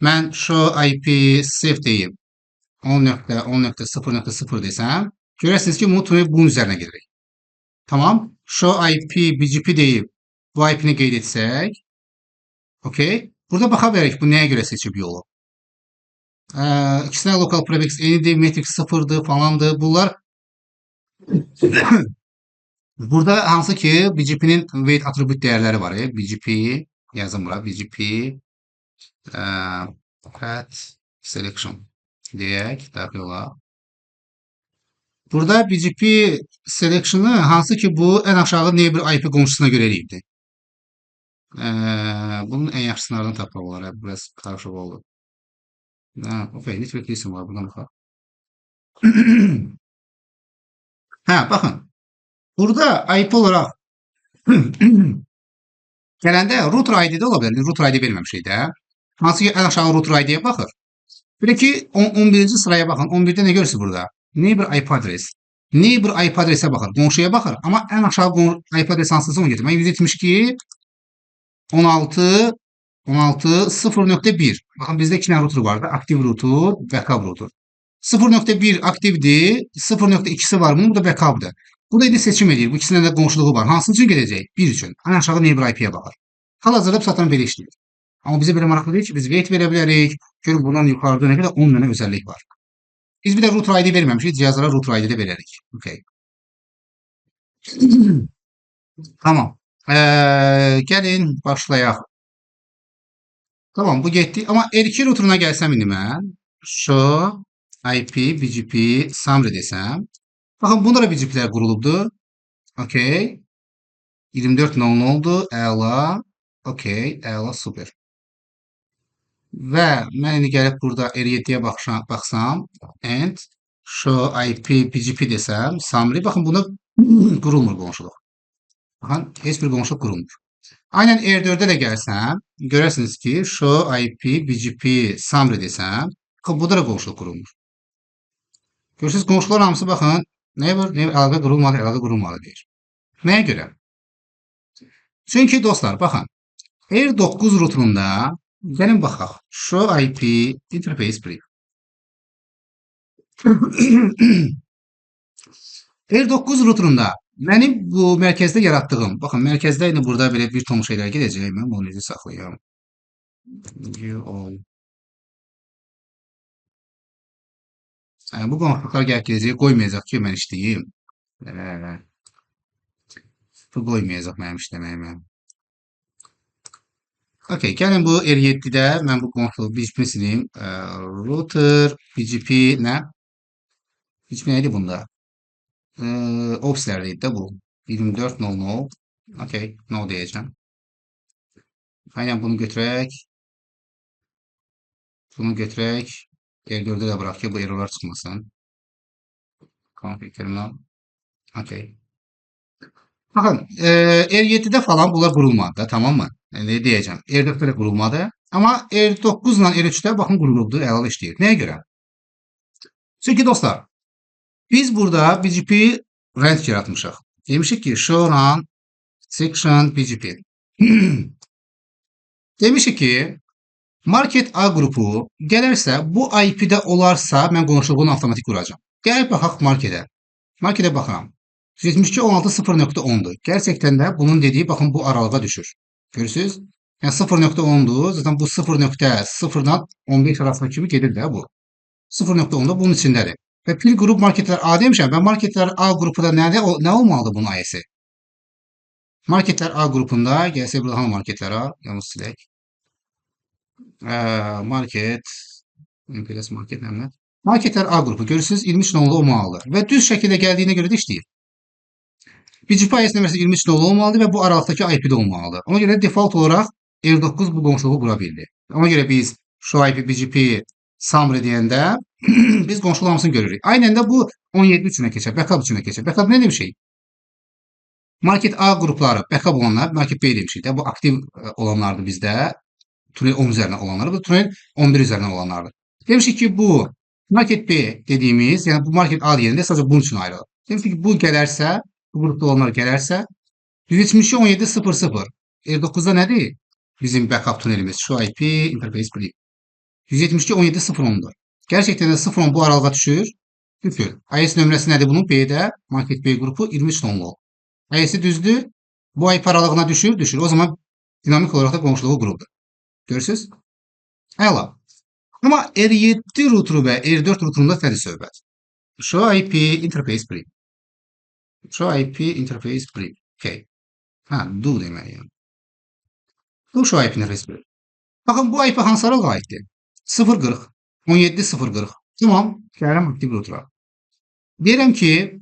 Mən show IP safe deyib 10.10.0.0 desəm, görərsiniz ki, bunun üzərinə gedirik. Tamam. Show IP BGP deyib bu IP'ni qeyd etsək, okay. Burada baxa bilərik bu nəyə görə seçib yolu. İkisinə local prefix eynidir, matrix 0'dır falandır. Bunlar burada hansı ki BGP'nin wait attribute dəyərləri var. BGP yazın bura. BGP path selection deyək. Daxil ola. Burada BGP selection'ı hansı ki bu ən aşağı neighbor IP qonşusuna görə eləyibdir. Bunun ən yaxşısını tapmaq olar. Biraz qarışıq oldu. Okay, network listen var. Buradan baxaq. Baxın. Burada IP olaraq gələndə router ID-də ola bilər. Router ID verməmişik də. Hansı ki ən aşağı router ID-yə baxır. Bir də ki 11-ci sıraya baxın. 11-də nə görürsünüz burada? Neighbor IP adres. Neighbor IP adresə baxır. Qonşuya baxır. Amma ən aşağı IP adres hansısa onu getir. Mən 172 16 0.1. Baxın bizdə 2 dənə router var da. Aktiv router, backup router. 0.1 aktivdir. 0.2'si var. Bunun da backup'dır. Burada indi seçim edir. Bu ikisinin də qonşuluğu var. Hansının üçün gedəcək? 1 üçün. Ən aşağı neighbor IP-yə baxır. Hal-hazırda satın belə işləyir. Amma bizə belə maraqlı deyil ki, biz wait verə bilərik. Görün bundan yuxarıda nə qədər 10 dənə özəllik var. Biz bir də router ID verməmişik. Cihazlara router ID də verərik. Okay. Tamam. Gəlin başlayaq. Tamam, bu getdi. Amma R2 routeruna gəlsəm indi mən. Show IP, BGP, summary desəm. Baxın, bunda da BGP'lər qurulubdur. Okay. 24.00 oldu. Əla. Okay. Əla, super. Və mən indi gəlib burada R7'yə baxsam. And show IP, BGP desəm. Summary. Baxın, bunda qurulmur qonşuluq. Baxın, heç bir qonşuluq qurulmur. Aynen R4'də də gəlsəm, görərsiniz ki, show IP, BGP, summary desəm. Baxın, burada da qonşuluq qurulmur. Görürsünüz, qonşular hamısı baxın. Neighbor, əlaqə qurulmalı deyir. Nəyə görə? Çünki dostlar, baxın. R9 routerunda gəlin baxaq. Show IP interface brief. R9 routerunda mənim bu mərkəzdə yaratdığım, baxın mərkəzdə indi burada belə bir ton şeylər gedəcək. Mən bunu necə saxlayım? View all. Bu qonaqlıqlar gəlib gedəcək, qoymayacaq ki, mən işləyim. Bu qoymayacaq mənim işləməyimə. Okay, gəlin bu R7-də mən bu qonaqlığı BGP sileyim. Router, BGP nə? BGP neydi bunda? Ofislərdeydi də bu. 24.00. Okay, no deyəcəm. Aynen bunu götürək. Bunu götürək. R4'e də bırak ki, bu errorlar çıxmasın. Config terminal. Okay. Baxın, R7'də falan bunlar qurulmadı da, tamam mı? Yəni deyəcəm, R4'də də qurulmadı. Amma R9 ilə R3'də baxın qurulubdu, əlavə işləyir. Nəyə görə? Çünki dostlar, biz burada BGP range yaratmışıq. Demişik ki, show run section BGP. Demişik ki, market A qrupu gələrsə, bu IP-də olarsa, mən qonşuluğunu avtomatik quracağam. Gəlib baxaq marketə. Marketə baxıram. 172.16.0.10'dur. Gerçekten de bunun dediği bakın bu aralığa düşür. Görürsünüz? Yani 0.10'du. Zaten bu 0.0'dan 15 arasında kimi gelir de bu. 0.10'da bunun içindedir. Ve pil grup marketler A demişəm. Ben marketler A grubu da ne olmalıdır bunun ayesi? Marketler A grubunda gelse burada hangi marketler A? Yalnız silek. Market MPLS market ne? Marketler A grubu. Görürsünüz 23 nolu olmalıdır. Ve düz şekilde geldiğine göre de işleyir. BGP IS nömrəsi 23 nolu olmalıdır və bu aralıqdakı IP-də olmalıdır. Ona görə default olaraq R9 bu qonşuluğu qura bildi. Ona görə biz şu IP BGP summary deyəndə biz qonşuluğun hamısını görürük. Aynən də bu 17 üçünə keçər, backup üçünə keçər. Backup nə demişik? Market A qrupları backup olanlar, market B demişik də. Bu aktiv olanlardır bizdə. Tunel 10 üzərinə olanlar, bu tunel 11 üzərinə olanlardır. Demişik ki, bu market B dediyimiz, yəni bu market A deyəndə sadəcə bunun üçün ayrılır. Demişik ki, bu gələrsə, bu grupda olanlar gələrsə 172.17.00 R9'da nədir? Bizim backup tunelimiz şu IP interface brief. 172.17.0.10'dur. Gerçekten de 0.10 bu aralığa düşür. Düşür. IS nömrəsi nədir bunun? B'də market B grupu 23 nolu. IS'i düzdür. Bu IP aralığına düşür, düşür. O zaman dinamik olarak da qonşuluğu quruldu. Görürsünüz? Əla. Amma R7 routeru və R4 routerunda təzə söhbət. Şu IP interface brief. Şu IP interface brief. Okay. Ha, do deməliyəm. Bu şu IP interface brief. Baxın, bu IP hansı aralığa aiddir? 0.40, 17.0.40. Tamam. Gəlirəm aktiv router'a. Deyirəm ki,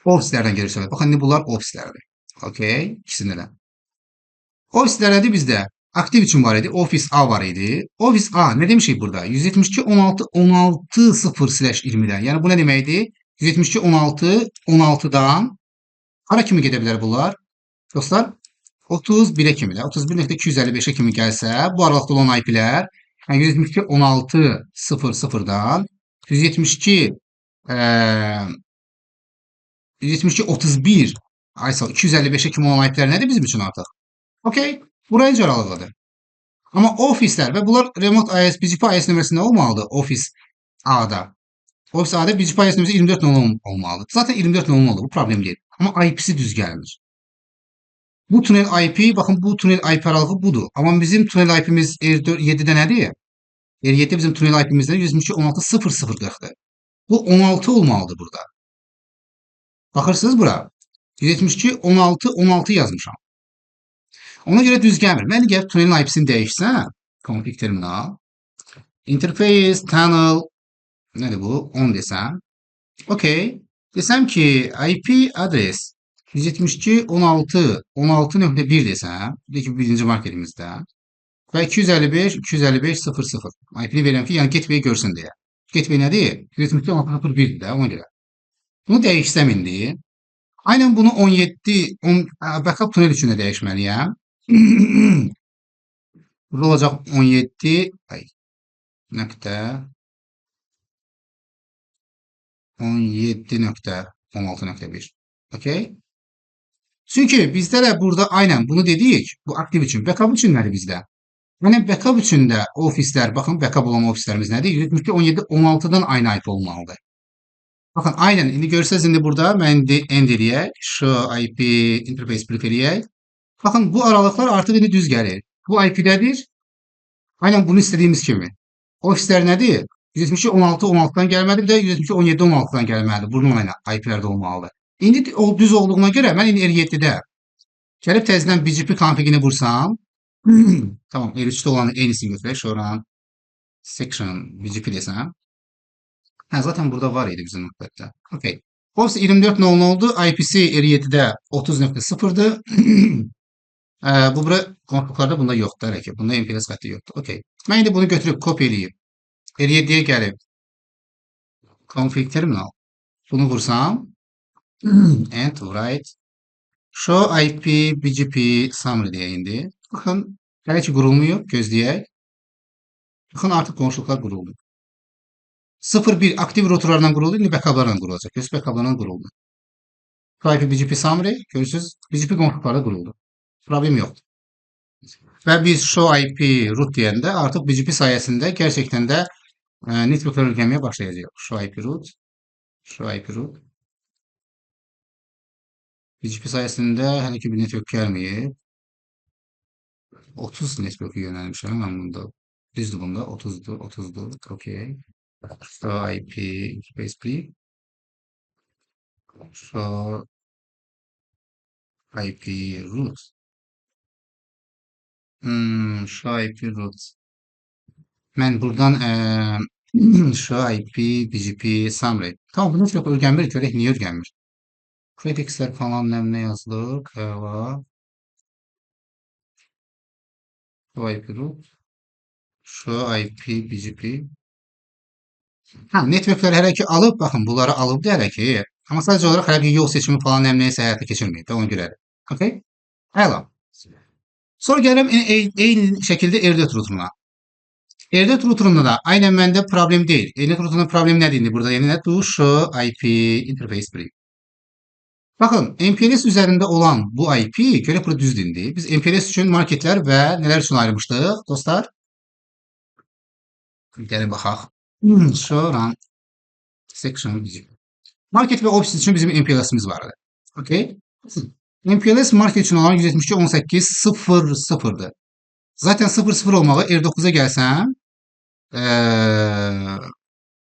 ofislərdən gelir söhbət. Baxın, bunlar ofislərdir. Okay. İkisində də. Ofislərdə bizdə aktiv üçün var idi. Office A var idi. Office A ne demişik burada? 172.16.16.0/20'den. Yəni bu nə deməkdir? 172.16.16'dan hara kimi gedə bilər bunlar? Dostlar, 31'e kimi də, 31.255'e kimi gəlsə, bu aralıqda olan IP-lər, yəni 172.16.00'dan 172.31 Aysal 255'e kimi olan IP-lər nədir bizim üçün artıq? Okay, burayıncı aralığıdır. Amma ofislər və bunlar remote IS, BGP IS nömrəsində olmalıdır Office A-da. Office A-da BGP IS nömrəsi 24 nolu olmalıdır. Zaten 24 nolu olur, bu problem değil. Amma IP'si düz gəlmir. Bu tunel IP, bakın bu tunel IP aralığı budur. Amma bizim tunel IP'miz R7'də nədir? R7'də bizim tunel IP'mizdə 172.16.0.040'dır. Bu 16 olmalıdır burada. Baxırsınız bura. 172.16.16 yazmışam. Ona görə düz gəlmir. Mən gəlib tunelin IP'sini dəyişsəm, config terminal, interface, tunnel, nədir bu? 10 desəm. Okay. Desəm ki, IP adres 172.16.16.1 desəm, ki birinci marketimizdə və 255.255.00 IP-ni verirəm ki, yəni gateway görsün deyə. Gateway nədir? 172.16.1-dir də, ona görə. Bunu dəyişsəm indi, aynen bunu 17, backup tunel üçün də dəyişməliyəm. Burada olacaq 17, nöqtə 17.16.1. Okay? Çünki bizdə də burada aynen bunu dedik. Bu aktiv üçün. Backup üçün nədir bizdə? Yəni backup üçün də ofislər, baxın backup olan ofislərimiz nədir? 172.17.16'dan aynı IP olmalıdır. Baxın, aynen indi görsəz indi burada mən indi end eləyək. Show IP interface brief eləyək. Baxın, bu aralıqlar artıq indi düz gəlir. Bu IP-dədir. Aynen bunu istədiyimiz kimi. Ofislər nədir? 172.16.16-dan gəlməli, bir də 172.17.16-dan gəlməlidir. Bununla ilə IP-lərdə olmalıdır. İndi o düz olduğuna görə mən indi R7-də gəlib təzədən BGP konfigini vursam, tamam, R3-də olanın eynisini götürək. Şuradan section BGP desəm. Hə, zaten burada var idi bizim nöqtədə. Okay. Ofis 24.00 oldu. IP'si R7-də 30.0'dır. Bu bura konfiglarda bunda yoxdur hələ ki. Bunda MPLS xətti yoxdur. Okay. Mən indi bunu götürüb kopya eləyib R7-yə gəlib config terminal bunu vursam and write show IP BGP summary deyə indi. Baxın, hələ ki qurulmuyor. Gözləyək. Baxın, artıq qonşuluqlar quruldu. 0.1 aktiv routerlardan quruldu. İndi backuplarla qurulacaq. Göz backuplarla quruldu. Show IP BGP summary. Görürsünüz, BGP konfiglarda quruldu. Problem yoxdur. Və biz show IP root deyəndə artıq BGP sayəsində gerçəkdən də networklər öyrənməyə başlayacaq. Show IP root. Show IP root. BGP sayəsində hələ ki bir network gəlməyib. 30 network yönəlmişəm mən bunda. Düzdür bunda 30'dur, 30'dur. Okay. Show IP interface brief. Show IP root. Show IP root. Mən buradan show IP BGP summary. Tamam, bunu çok öyrənmir. Görək niyə öyrənmir? Prefixlər falan nə yazılır? Var. Show IP root. Show IP BGP. Ha, networkləri hələ ki alıb, baxın, bunları alıbdı hələ ki. Amma sadəcə olaraq hələ ki yol seçimi falan nəmnəyisə həyata keçirməyib də ona görədir. Okay? Əla. Sonra gəlirəm eyni şəkildə R4 routeruna. R4 routerunda da aynən məndə problem deyil. R4 routerunda problem nədir indi burada? Yəni nədir? Show IP interface brief. Baxın, MPLS üzərində olan bu IP görək burada düzdür indi. Biz MPLS üçün marketlər və nələr üçün ayırmışdıq dostlar? Gəlin baxaq. Şuradan section BGP. Market və ofis üçün bizim MPLS'imiz vardı. Okay? MPLS market üçün olan 172.18.00'dır. Zaten 00 olmalı. R9'a gəlsəm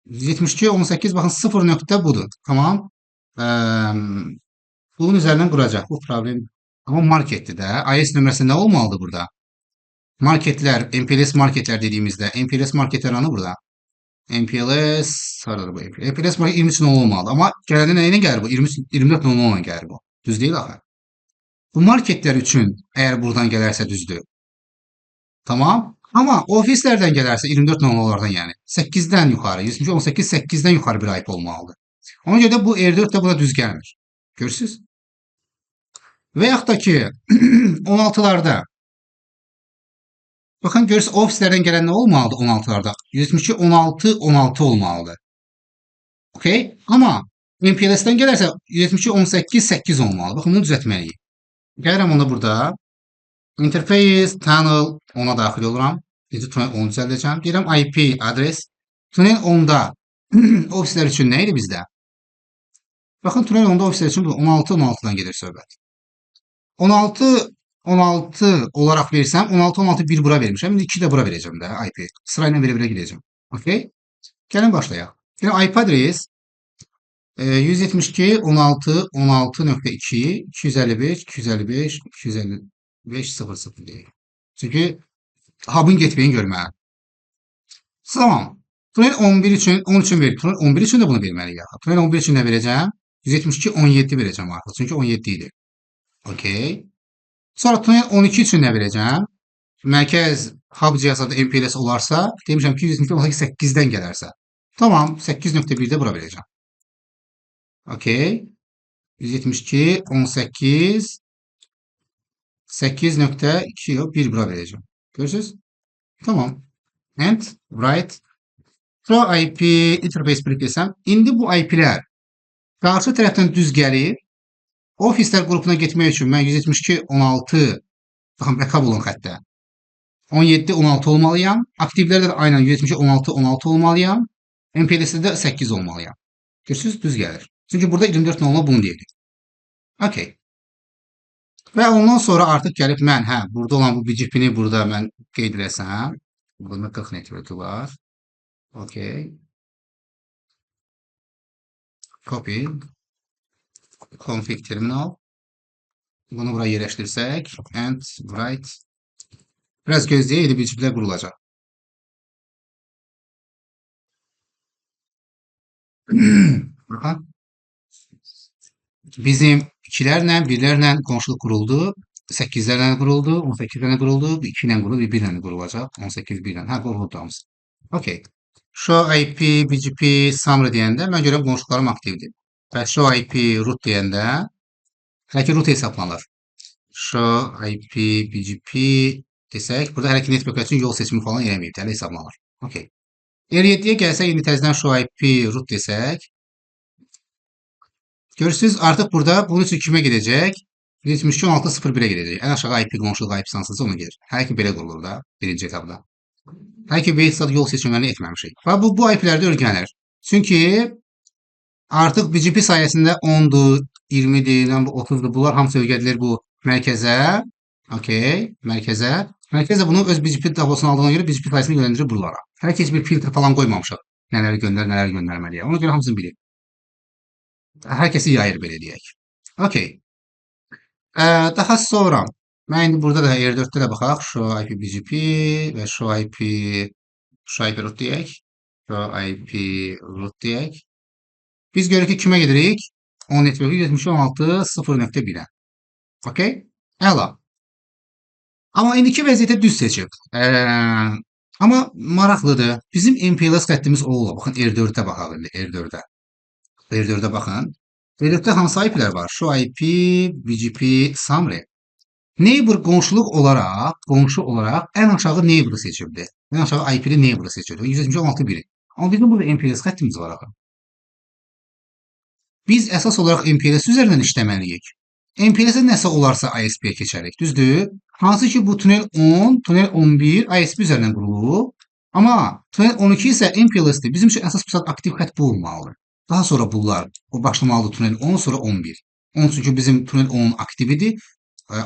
172.18 baxın 0 nöqtə budur. Tamam. Bunun üzərindən quracaq. Bu problem. Amma marketdir də. IS nömrəsi nə olmalıdır burada? Marketlər, MPLS marketlər dediyimizdə MPLS marketlər anı burada. MPLS sarıdır bu MPLS. MPLS market 23 nolu olmalı. Amma gələndə nə ilə gəlir bu? 24 nolu ilə gəlir bu. Düz deyil axı. Bu marketlər üçün əgər buradan gələrsə düzdür. Tamam. Amma ofislərdən gələrsə 24 nollardan yəni 8-dən yuxarı, 118 8-dən yuxarı bir IP olmalıdır. Ona görə də bu R4 də buna düz gəlmir. Görürsüz? Və yaxud da ki 16'larda bakın görürsünüz ofislərdən gələn nə olmalıdır 16'larda? 172.16.16 olmalıdır. Okay? Amma MPLS-dən gələrsə 172.18.8 olmalı. Baxın bunu düzəltməliyik. Gəlirəm ona burada. Interface, tunnel ona daxil oluram. Birinci tunnel 10 düzəldəcəm. Deyirəm IP adres. Tunnel 10'da ofislər üçün nə idi bizdə? Baxın tunnel 10'da ofislər üçün 16.16'dan gedir söhbət. 16 olarak verirsem 16 bir bura vermişəm. İndi 2 də bura verəcəm də IP. Sırayla verə-verə gedəcəm. Okay? Gəlin başlayaq. Yəni IP adres 172.16.16.2 255 255 255.00 deyək. Çünki hub'ın getməyini görməli. Tamam. Tunnel 11 üçün 10 üçün verir. Tunnel 11 üçün də bunu verməliyik. Tunnel 11 üçün də verəcəm. 172.17 verəcəm artıq. Çünki 17 idi. Okay. Sonra tunnel 12 üçün nə verəcəm? Mərkəz hub cihazlarda MPLS olarsa, demişəm ki 172.18-dən gələrsə. Tamam, 8.1-də bura verəcəm. Okay. 172.18 8.2 yox, 1 bura verəcəm. Görürsünüz? Tamam. And write Pro IP interface brief desəm, indi bu IP-lər qarşı tərəfdən düz gəlir. Ofislər qrupuna getmək üçün mən 172.16 baxın backup olan xəttə 17.16 olmalıyam. Aktivlərdə də aynen 172.16 olmalıyam. MPLS-də də 8 olmalıyam. Görürsünüz, düz gəlir. Çünki burada 24 noluna bunu deyirik. Okay. Və ondan sonra artıq gəlib mən, burada olan bu BGP-ni burada mən qeyd eləsəm, burada 40 network var. Okay. Copy. Config terminal. Bunu buraya yerləşdirsək, and write. Biraz gözləyək, yeni BGP-lər qurulacaq. Baxın. Bizim 2-lərlə, 1-lərlə qonşuluq quruldu. 8-lərlə quruldu, 18-lərlə quruldu, 2 ilə quruldu, 1 ilə qurulacaq. 18 1 ilə. Quruldu hamısı. Okay. Show IP, BGP, summary deyəndə mən görürəm qonşuluqlarım aktivdir. Və show IP root deyəndə hələ ki root hesablanır. Show IP, BGP desək, burada hələ ki network üçün yol seçimi falan eləməyib, hələ hesablanır. Okay. R7-yə gəlsək, indi təzədən show IP root desək, görürsünüz, artıq burada bunun üçün kimə gedəcək? 72.16.01-ə gedəcək. Ən aşağı IP qonşuluq IP sansıca ona gedir. Hələ ki belə qurulur da, birinci etapda. Hələ ki wait yol seçimlərini etməmişik. Və bu IP-lərdə öyrənir. Çünki artıq BGP sayəsində 10-dur, 20-dir, 30-dur. Bunlar hamısı öyrədilir bu mərkəzə. Okay, mərkəzə. Mərkəz də bunu öz BGP tablosuna aldığına görə BGP faylını yönləndirir buralara. Hələ ki heç bir filtr falan qoymamışıq. Nələri göndər, nələri göndərməliyik. Ona görə hamısını bilir. Hər kəsi yayır belə deyək. Okay. Daha sonra mən indi burada da R4-də də baxaq. Show IP BGP və show IP root deyək. Show IP root deyək. Biz görürük ki, kimə gedirik? 10 network 172.16.0.1-ə. Okay? Əla. Amma indiki vəziyyətə düz seçib. Amma maraqlıdır. Bizim MPLS xəttimiz olub. Baxın, R4-də baxaq indi, R4-də. R4-də baxın. R4-də hansı IP-lər var? Show IP, BGP, summary. Neighbor qonşu olaraq ən aşağı neighbor seçibdir. Ən aşağı IP-li neighbor seçibdir. 172.16.1. Amma bizim burada MPLS xəttimiz var axı. Biz əsas olaraq MPLS üzərindən işləməliyik. MPLS-ə nəsə olarsa ISP-yə keçərik, düzdür? Hansı ki, bu tunel 10, tunel 11 ISP üzərindən qurulub. Amma tunel 12 isə MPLS-dir. Bizim üçün əsas aktiv xətt bu olmalıdır. Daha sonra bunlar, bu başlamalıdır tunel 10, sonra 11. Onun çünki bizim tunel 10 aktividir,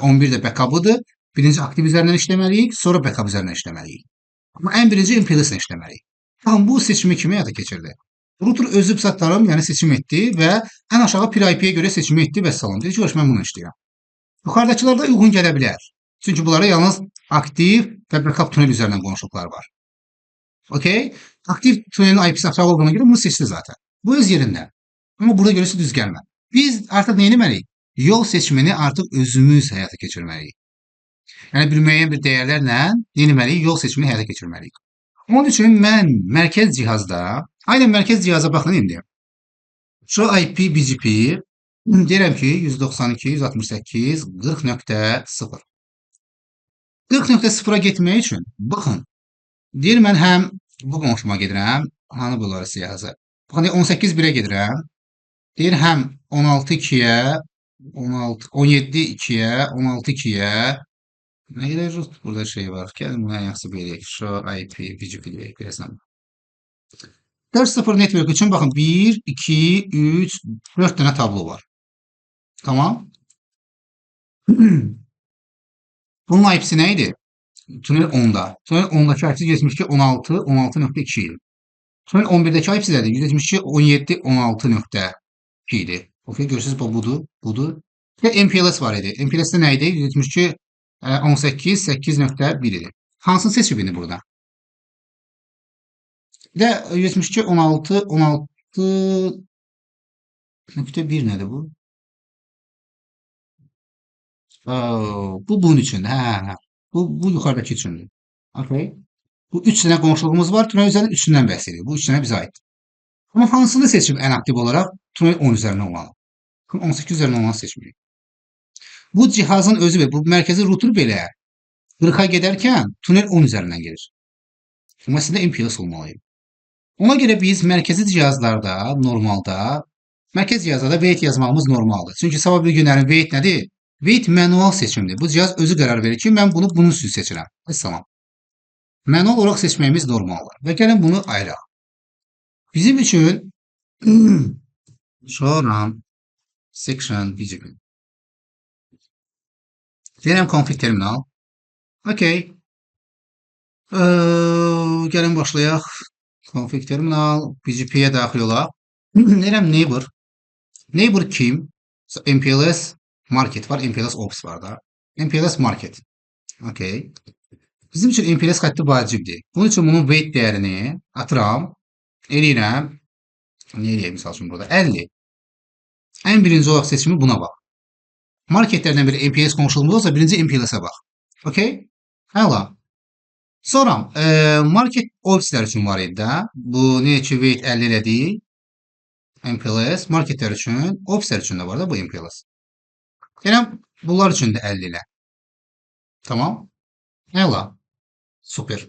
11 də backup-ıdır. Birinci aktiv üzərindən işləməliyik, sonra backup üzərindən işləməliyik. Amma ən birinci MPLS-ilə işləməliyik. Tamam, bu seçimi kimi həyata keçirdi? Router özü tarım, yəni seçim etdi və ən aşağı PIR IP-yə görə seçimi etdi və salam. Dedi ki, mən bunu işləyirəm. Yuxarıdakılarda uyğun gələ bilər. Çünki bunlara yalnız aktiv və backup tunel üzərindən qonşuluqlar var. Okay? Aktiv tunelin IP-si aşağı olduğuna görə bunu seçdi zaten. Bu öz yerində. Amma burada görürsə düz gəlmə. Biz artıq nə etməliyik? Yol seçimini artıq özümüz həyata keçirməliyik. Yəni bir müəyyən bir dəyərlərlə nə etməliyik? Yol seçimini həyata keçirməliyik. Onun üçün mən mərkəz cihazda, aynen mərkəz cihaza baxın indi. Şu IP BGP deyirəm ki 192.168 40.0. 40.0-a getmək üçün baxın. Deyir mən həm bu qonşuma gedirəm. Hanı bunları siyahıza? Baxın 18.1-ə gedirəm. Deyir həm 16.2-yə, 17.2-yə, 16.2-yə. Nə qədər burada şey var? Gəlin buna yaxşı beləyək. Şu IP BGP deyək biləsən. 4.0 network üçün baxın 1, 2, 3, 4 dənə tablo var. Tamam. Bunun IP'si nə idi? Tunel 10'da. Tunel 10'daki IP'si 172.16, 16.2 idi. Tunel 11'deki IP'si də 172.17, 16.2 idi. Okay, görürsünüz bu budur. Və MPLS var idi. MPLS-də nə idi? 172 18, 8.1 idi. Hansını seçib indi burada? Bir də 172, 16, 16.1 nədir bu? Bu bunun üçündür. Hə. Bu yuxarıdakı üçündür. Okay. Bu 3 dənə qonşuluğumuz var. Tunel üzərində 3-ündən bəhs edir. Bu 3 dənə bizə aiddir. Amma hansını seçib ən aktiv olaraq? Tunel 10 üzərindən olanı. 18 üzərindən olanı seçmirik. Bu cihazın özü və bu mərkəzi router belə 40-a gedərkən tunel 10 üzərindən gedir. Məsələn, MPLS olmalıyım. Ona görə biz mərkəzi cihazlarda, normalda, mərkəz cihazlarda wait yazmağımız normaldır. Çünki sabah bir günlərin wait nədir? Wait manual seçimdir. Bu cihaz özü qərar verir ki, mən bunu bunun üçün seçirəm. Əssalam. Manual olaraq seçməyimiz normaldır. Və gəlin bunu ayıraq. Bizim üçün Sonra section BGP. Deyirəm config terminal. Okay. Gəlin başlayaq. Config terminal BGP-yə daxil olaq. Deyirəm neighbor. Neighbor kim? MPLS market var, MPLS office var da. MPLS market. Okay. Bizim üçün MPLS xətti vacibdir. Bunun üçün bunun weight dəyərini atıram. Eləyirəm. Nə eləyək misal üçün burada? 50. Ən birinci olaraq seçimi buna bax. Marketlərdən biri MPLS qonşuluğunda olsa birinci MPLS-ə bax. Okay? Əla. Sonra market ofislər üçün var idi də. Bu necə ki weight 50 elədik. MPLS marketlər üçün, ofislər üçün də var da bu MPLS. Yəni bunlar üçün də 50 ilə. Tamam? Əla. Super.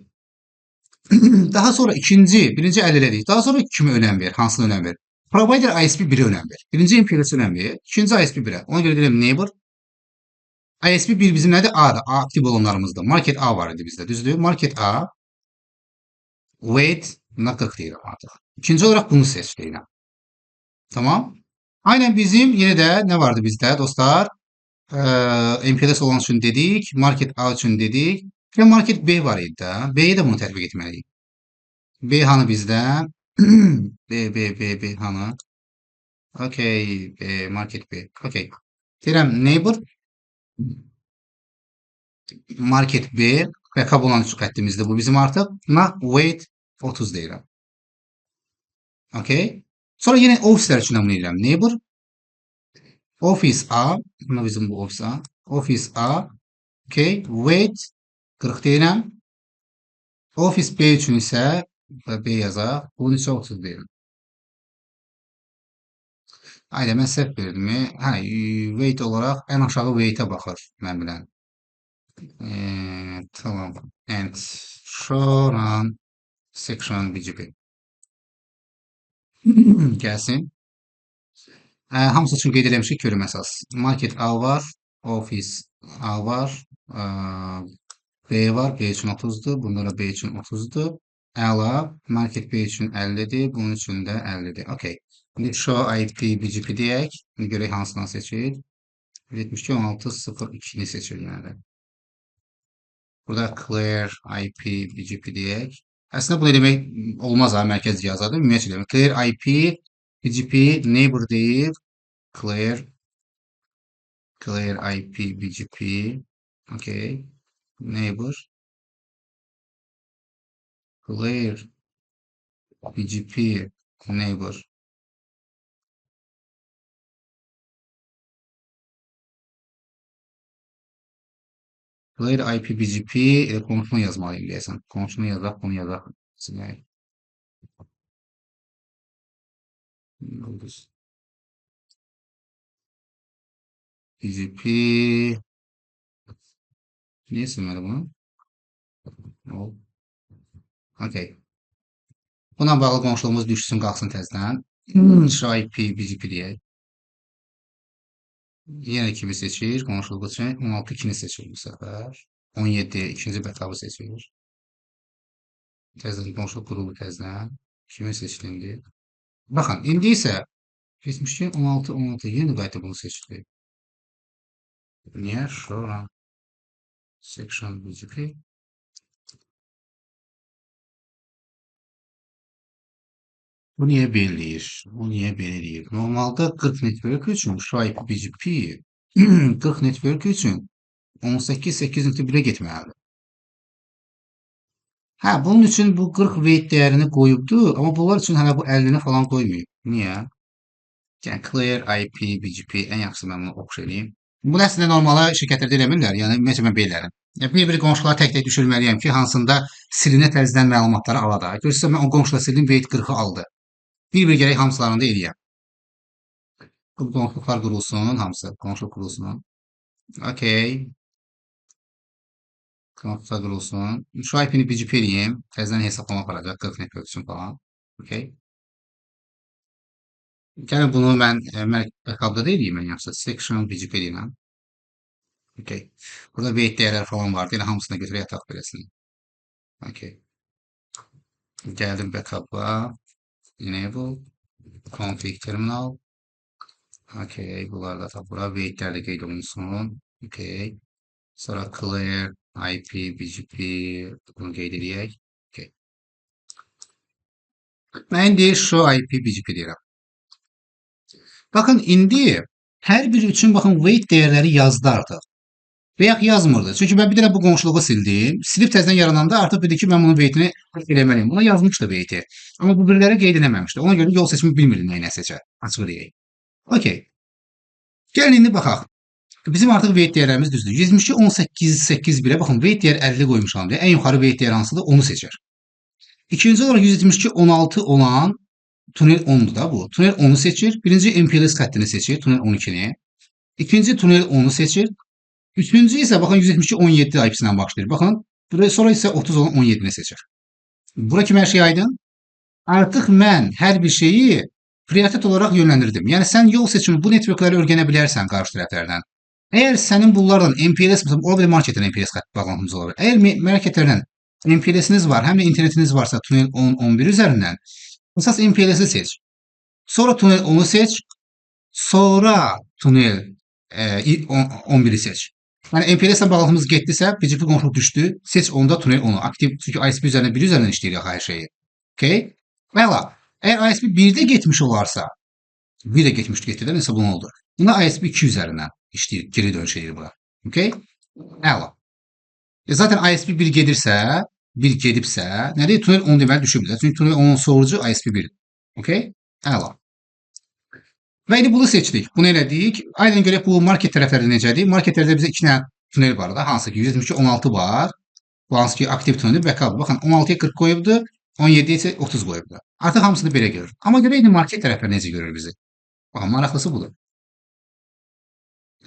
Daha sonra birinci 50 elədik. Daha sonra kimi önəm ver, hansına önəm ver? Provider ISP 1-ə önəm ver. Birinci MPLS önəm ver, ikinci ISP 1-ə. Ona görə deyirəm neighbor. ISP 1 bizim nədir? A-dır. A aktiv olanlarımızdır. Market A var idi bizdə, düzdür? Market A. Weight buna 40 deyirəm artıq. İkinci olaraq bunu seç deyirəm. Tamam. Aynen bizim yine de ne vardı bizdə dostlar? MPLS olan üçün dedik. Market A üçün dedik. Və market B var idi də. B'yə də bunu tətbiq etməliyik. B hanı bizdə? B hanı? Okay, market B. Okay. Deyirəm neighbor market B backup olan xəttimizdir bu bizim artıq. Buna weight 30 deyirəm. Okay. Sonra yine ofislər üçün bunu edirəm. Neighbor office A, buna bizim bu office A. Office A. Okay. Weight 40 deyirəm. Office B üçün isə B yazaq. Bunun isə 30 deyirəm. Aynen mən səhv verdim. Hə, weight olaraq ən aşağı weight'ə baxır mən bilən. Tamam. And sonra section BGP. Gəlsin. Hamısı üçün qeyd eləmişik görüm əsas. Market A var, office A var, B var, B üçün 30'dur. Bunlara B üçün 30'dur. Əla, market B üçün 50'dir, bunun üçün də 50'dir. Okay. İndi show IP BGP deyək. İndi görək hansından seçir. 72.16.02'ni seçir yəni. Burada clear IP BGP deyək. Əslində bunu demək olmaz ha, mərkəz cihazlarda. Ümumiyyətlə demək. Clear IP BGP neighbor deyib. Clear IP BGP. Okay. Neighbor. Clear BGP neighbor. Clear IP BGP komutunu yazmalıyım deyəsən. Komutunu yazaq, bunu yazaq. Silək. BGP niyə silməli bunu? Okay. Buna bağlı qonşuluğumuz düşsün, qalxsın təzədən. Show IP BGP deyək. Yenə kimi seçir, qonşuluq üçün 16-2-ni seçir bu səfər. 17 ikinci backup-ı seçir. Təzədən qonşuluq qrubu təzədən. Kimi seçilindi? Baxın, indi isə 72 16 yenə qayıtıb bunu seçdi. Niyə? Sonra section BGP. Bu niyə belə eləyir? Bu niyə belə eləyir? Normalda 40 network üçün şu IP BGP 40 network üçün 18.8.1-ə getməlidir. Hə, bunun üçün bu 40 weight dəyərini qoyubdu, amma bunlar üçün hələ bu 50-ni falan qoymayıb. Niyə? Yəni clear IP BGP ən yaxşısı mən bunu oxuş edeyim. Bunu əslində normala şirkətlərdə eləmirlər. Yəni ümumiyyətlə mən belərim. Yəni bir-bir qonşulara tək-tək düşürməliyəm ki, hansında silinə təzədən məlumatları ala da. Görürsə mən o qonşuda sildim, weight 40-ı aldı. Bir-bir gərək hamılarını da eləyəm. Bu qonşuluqlar qurulsun, hamısı qonşuluq qurulsun. Okay. Qonşuluqlar qurulsun. Şu IP-ni BGP eləyim. Təzədən hesablama aparacaq 40 network üçün falan. Okay. Gəlin bunu mən backup-da da eləyim mən yoxsa section BGP eləyəm. Okay. Burada weight dəyərlər falan vardı. Elə hamısına götürək yataq beləsinə. Okay. Gəldim backup-a. Enable. Config terminal. Okey. Bunlar da tabi bura weight'ler de qeyd olunsun. Okey. Sonra clear, IP, BGP bunu qeyd edək. Okey. Mən deyir show IP, BGP deyirəm. Baxın, indi hər biri üçün baxın weight dəyərləri yazdı artıq. Və yaxud yazmırdı. Çünki mən bir dənə bu qonşuluğu sildim. Silib təzədən yarananda artıq bildi ki, mən bunun weightini eləməliyəm. Buna yazmışdı weighti. Amma bu biriləri qeyd eləməmişdi. Ona görə yol seçimi bilmirdim nəyinə seçə. Açıq deyək. Okey. Gəlin indi baxaq. Bizim artıq weight dəyərlərimiz düzdür. 122, 18, 8, 1-ə baxın. Weight dəyər 50 qoymuşam deyə. Ən yuxarı weight dəyər hansıdır? Onu seçər. İkinci olaraq 172, 16 olan tunel 10'dur da bu. Tunel 10'u seçir. Birinci MPLS xəttini seçir. Tunel 12'ni. İkinci tunel 10'u seçir. Üçüncü ise bakın 172 17 IP'sinden başlayır. Bakın buraya sonra ise 30 olan 17'ni seçer. Bura kimi her şey aydın. Artıq mən hər bir şeyi prioritet olarak yönləndirdim. Yəni sən yol seçimi bu networkləri öyrənə bilərsən qarşı tərəflərdən. Əgər sənin bunlardan MPLS məsələn ola bilər marketdən MPLS bağlantımız ola bilər. Əgər marketlərdən MPLS'iniz var, həm də internetiniz varsa tunel 10 11 üzərindən əsas MPLS'i seç. Sonra tunel 10'u seç. Sonra tunel 11'i seç. Yani MPLS bağlantımız getdisə, BGP qonşuluq düşdü. Seç onda tunel 10'u aktiv. Çünki ISP üzərindən 1 üzərindən işləyirik hər şeyi. Okay? Əla. Əgər ISP 1-də getmiş olarsa, 1 də getdi də məsələn bunu oldu. Buna ISP 2 üzərindən işləyir, geri dönüş edir bura. Okay? Əla. Zaten ISP 1 gedirsə, 1 gedibsə, nədir? Tunel 10 deməli düşübdür. Çünki tunel 10'un sorucu ISP 1. Okay? Əla. Və indi bunu seçdik. Bunu elədik. Aynen görə bu market tərəfləri necədir? Marketlərdə bizə 2 dənə tunel var da, hansı ki 172 16 var. Bu hansı ki aktiv tunel backup. Baxın 16'ya 40 qoyubdu, 17'ye isə 30 qoyubdu. Artıq hamısını belə görür. Amma görə indi market tərəfləri necə görür bizi? Baxın maraqlısı budur.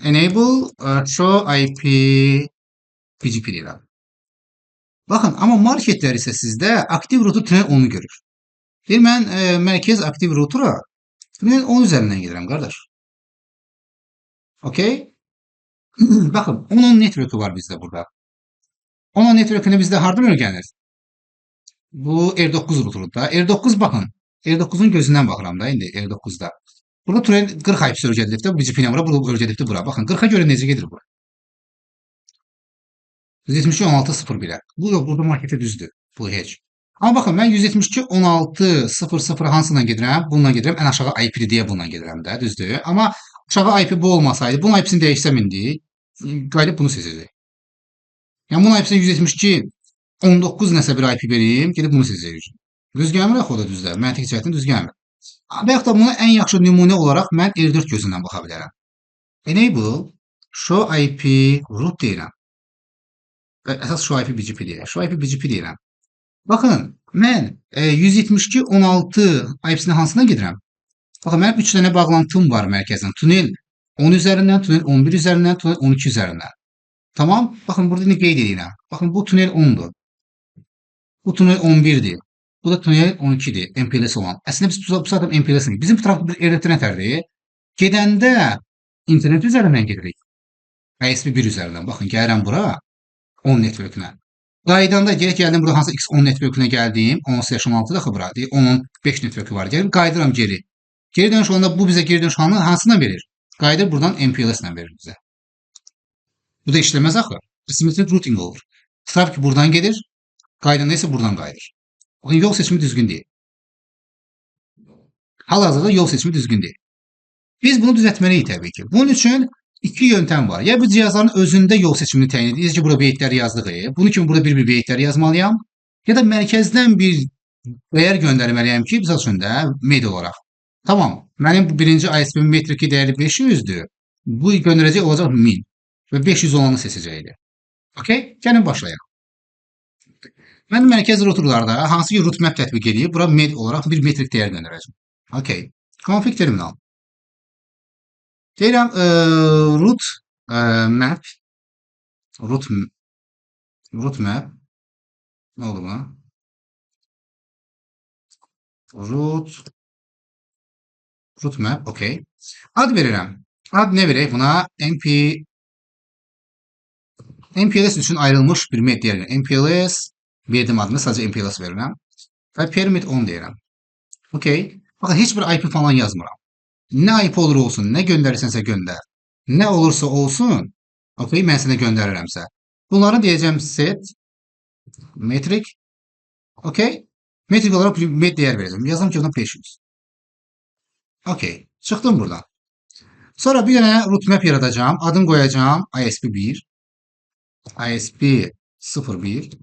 Enable show IP BGP deyirəm. Baxın, amma marketlər isə sizdə aktiv router tunel 10'u görür. Deyir mən mərkəz aktiv router'a tunel 10 üzərindən gedirəm qardaş. Okey? Baxın, 10'un network'ü var bizdə burada. 10'un network'ünü bizdə hardan öyrənir? Bu R9 router'da. R9 baxın. R9'un gözündən baxıram da indi R9'da. Burada tunel 40 IP öyrədilibdir. Bu BGP ilə bura, burada öyrədilibdir bura. Baxın, 40'a görə necə gedir bura? 172 16 01'ə. Bu yox, burada marketə düzdür. Bu heç. Amma baxın, mən 172 16 00 hansından gedirəm? Bununla gedirəm. Ən aşağı IP deyə bununla gedirəm də, düzdür? Amma aşağı IP bu olmasaydı, bunun IP'sini dəyişsəm indi, qayıdıb bunu seçəcək. Yəni bunun IP'sinə 172 19 nəsə bir IP vereyim, gedib bunu seçəcək. Düz gəlmir axı o da düzdə. Məntiq cəhətdən düz gəlmir. Və yaxud da buna ən yaxşı nümunə olaraq mən R4 gözündən baxa bilərəm. Enable show IP root deyirəm. Əsas show IP BGP deyirəm. Show IP BGP deyirəm. Baxın, mən 172 16 IP-sinə hansına gedirəm? Baxın, mənim 3 dənə bağlantım var mərkəzdən. Tunel 10 üzərindən, tunel 11 üzərindən, tunel 12 üzərindən. Tamam? Baxın, burada indi qeyd edirəm. Baxın, bu tunel 10'dur. Bu tunel 11'dir. Bu da tunel 12'dir. MPLS olan. Əslində biz bu saat MPLS-nik. Bizim tarafı bir RT nətərdir? Gedəndə internet üzərindən gedirik. ISP 1 üzərindən. Baxın, gəlirəm bura 10 network'ünə. Qaydanda geri gəldim burada hansı X10 network'ünə gəldim. 10/16 daxı bura. 10'un 5 network'ü var. Gəlib qayıdıram geri. Geri dönüş olanda bu bizə geri dönüş hansından verir? Qayıdır buradan MPLS-lə verir bizə. Bu da işləməz axı. Asymmetric routing olur. Trafik buradan gelir. Qaydanda isə buradan qayıdır. Bakın yol seçimi düzgün değil. Hal-hazırda yol seçimi düzgün değil. Biz bunu düzəltməliyik təbii ki. Bunun üçün iki yöntem var. Ya bu cihazların özündə yol seçimini təyin edirik ki, burada beytləri yazdıq. Bunun kimi burada bir beytləri yazmalıyam. Ya da mərkəzdən bir dəyər göndərməliyəm ki, misal üçün də med olaraq. Tamam. Mənim bu birinci ISP-min metriki dəyəri 500'dür. Bu göndərəcək olacaq 1000 və 500 olanı seçəcəkdir. Okey? Gəlin başlayaq. Mən mərkəz routerlarda hansı ki root map tətbiq edib, bura med olaraq bir metrik dəyər göndərəcəm. Okey. Config terminal. Deyirəm root map root map nə oldu buna? Root map, okey. Ad verirəm. Ad nə verək buna? MPLS üçün ayrılmış bir med deyirəm. MPLS verdim adını, sadəcə MPLS verirəm. Və permit 10 deyirəm. Okey. Baxın, heç bir IP falan yazmıram. Nə IP olur olsun, nə göndərirsənsə göndər. Nə olursa olsun, okey, mən sənə göndərirəmsə. Bunları deyəcəm set metrik, okey. Metrik olaraq bir met dəyər verəcəm. Yazam ki, ona 500. Okey. Çıxdım buradan. Sonra bir dənə root map yaradacağam. Adını qoyacağam ISP1. ISP01.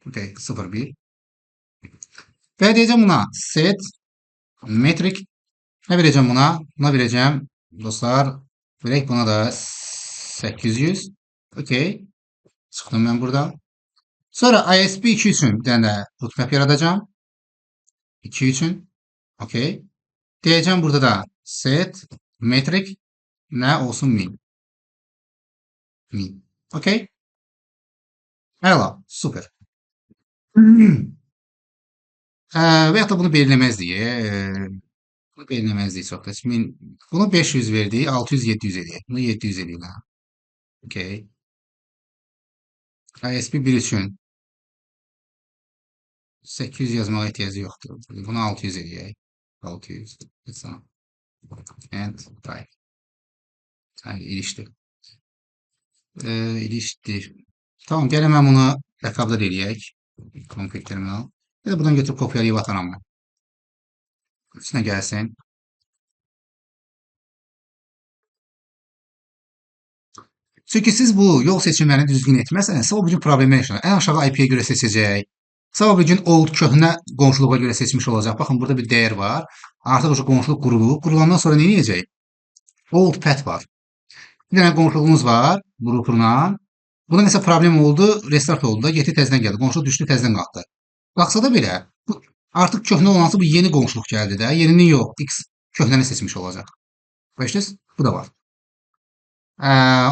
Okey, 01. Və deyəcəm buna set metrik. Nə verəcəm buna? Buna verəcəm dostlar. Verək buna da 800. Okey. Çıxdım mən buradan. Sonra ISP2 üçün bir dənə root map yaradacağam. 2 üçün. Okey. Deyəcəm burada da set metrik nə olsun 1000. 1000. Okey. Əla. Super. Veyahut da bunu belirləməzdik. Bunu belirləməzdik çox da. Bunu 500 verdik. 600, 700 eləyək. Bunu 700 eləyək. Ha. Okey. ISP1 üçün 800 yazmağa ehtiyacı yoxdur. Bunu 600 eləyək. 600. Lütfen. And type. Yani ilişdi. İlişdi. Tamam, gəlin mən bunu backup-da eləyək. Config terminal. Ya da buradan götürüb kopyalayıb ataram mən. İçinə gəlsin. Çünki siz bu yol seçimlərini düzgün etməsəniz, sabah bir gün problemlər yaşanır. Ən aşağı IP-yə görə seçəcək. Sabah bir gün old köhnə qonşuluğa görə seçmiş olacaq. Baxın, burada bir dəyər var. Artıq o qonşuluq qurulub. Qurulandan sonra nə edəcək? Old path var. Bir dənə qonşuluğumuz var routerla. Buna nəsə problem oldu, restart oldu da, getdi təzədən gəldi. Qonşuluq düşdü, təzədən qalxdı. Qalxsa da belə, bu artıq köhnə olansa bu yeni qonşuluq gəldi də. Yenini yox, X köhnəni seçmiş olacaq. Başdınız? Bu da var.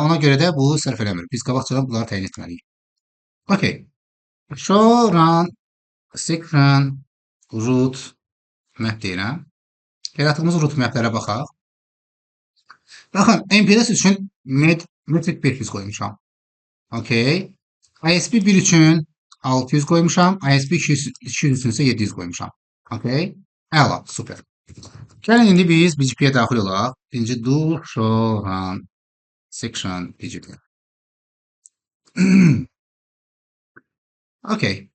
Ona görə də bu sərf eləmir. Biz qabaqcadan bunları təyin etməliyik. Okay. Show run secret root map deyirəm. Yaratdığımız root maplərə baxaq. Baxın, MPLS üçün metrik 500 qoymuşam. Okay. ISP1 üçün 600 qoymuşam. ISP200 üçün isə 700 qoymuşam. Okay. Əla, super. Gəlin indi biz BGP-yə daxil olaq. Birinci do show run section BGP. Okay.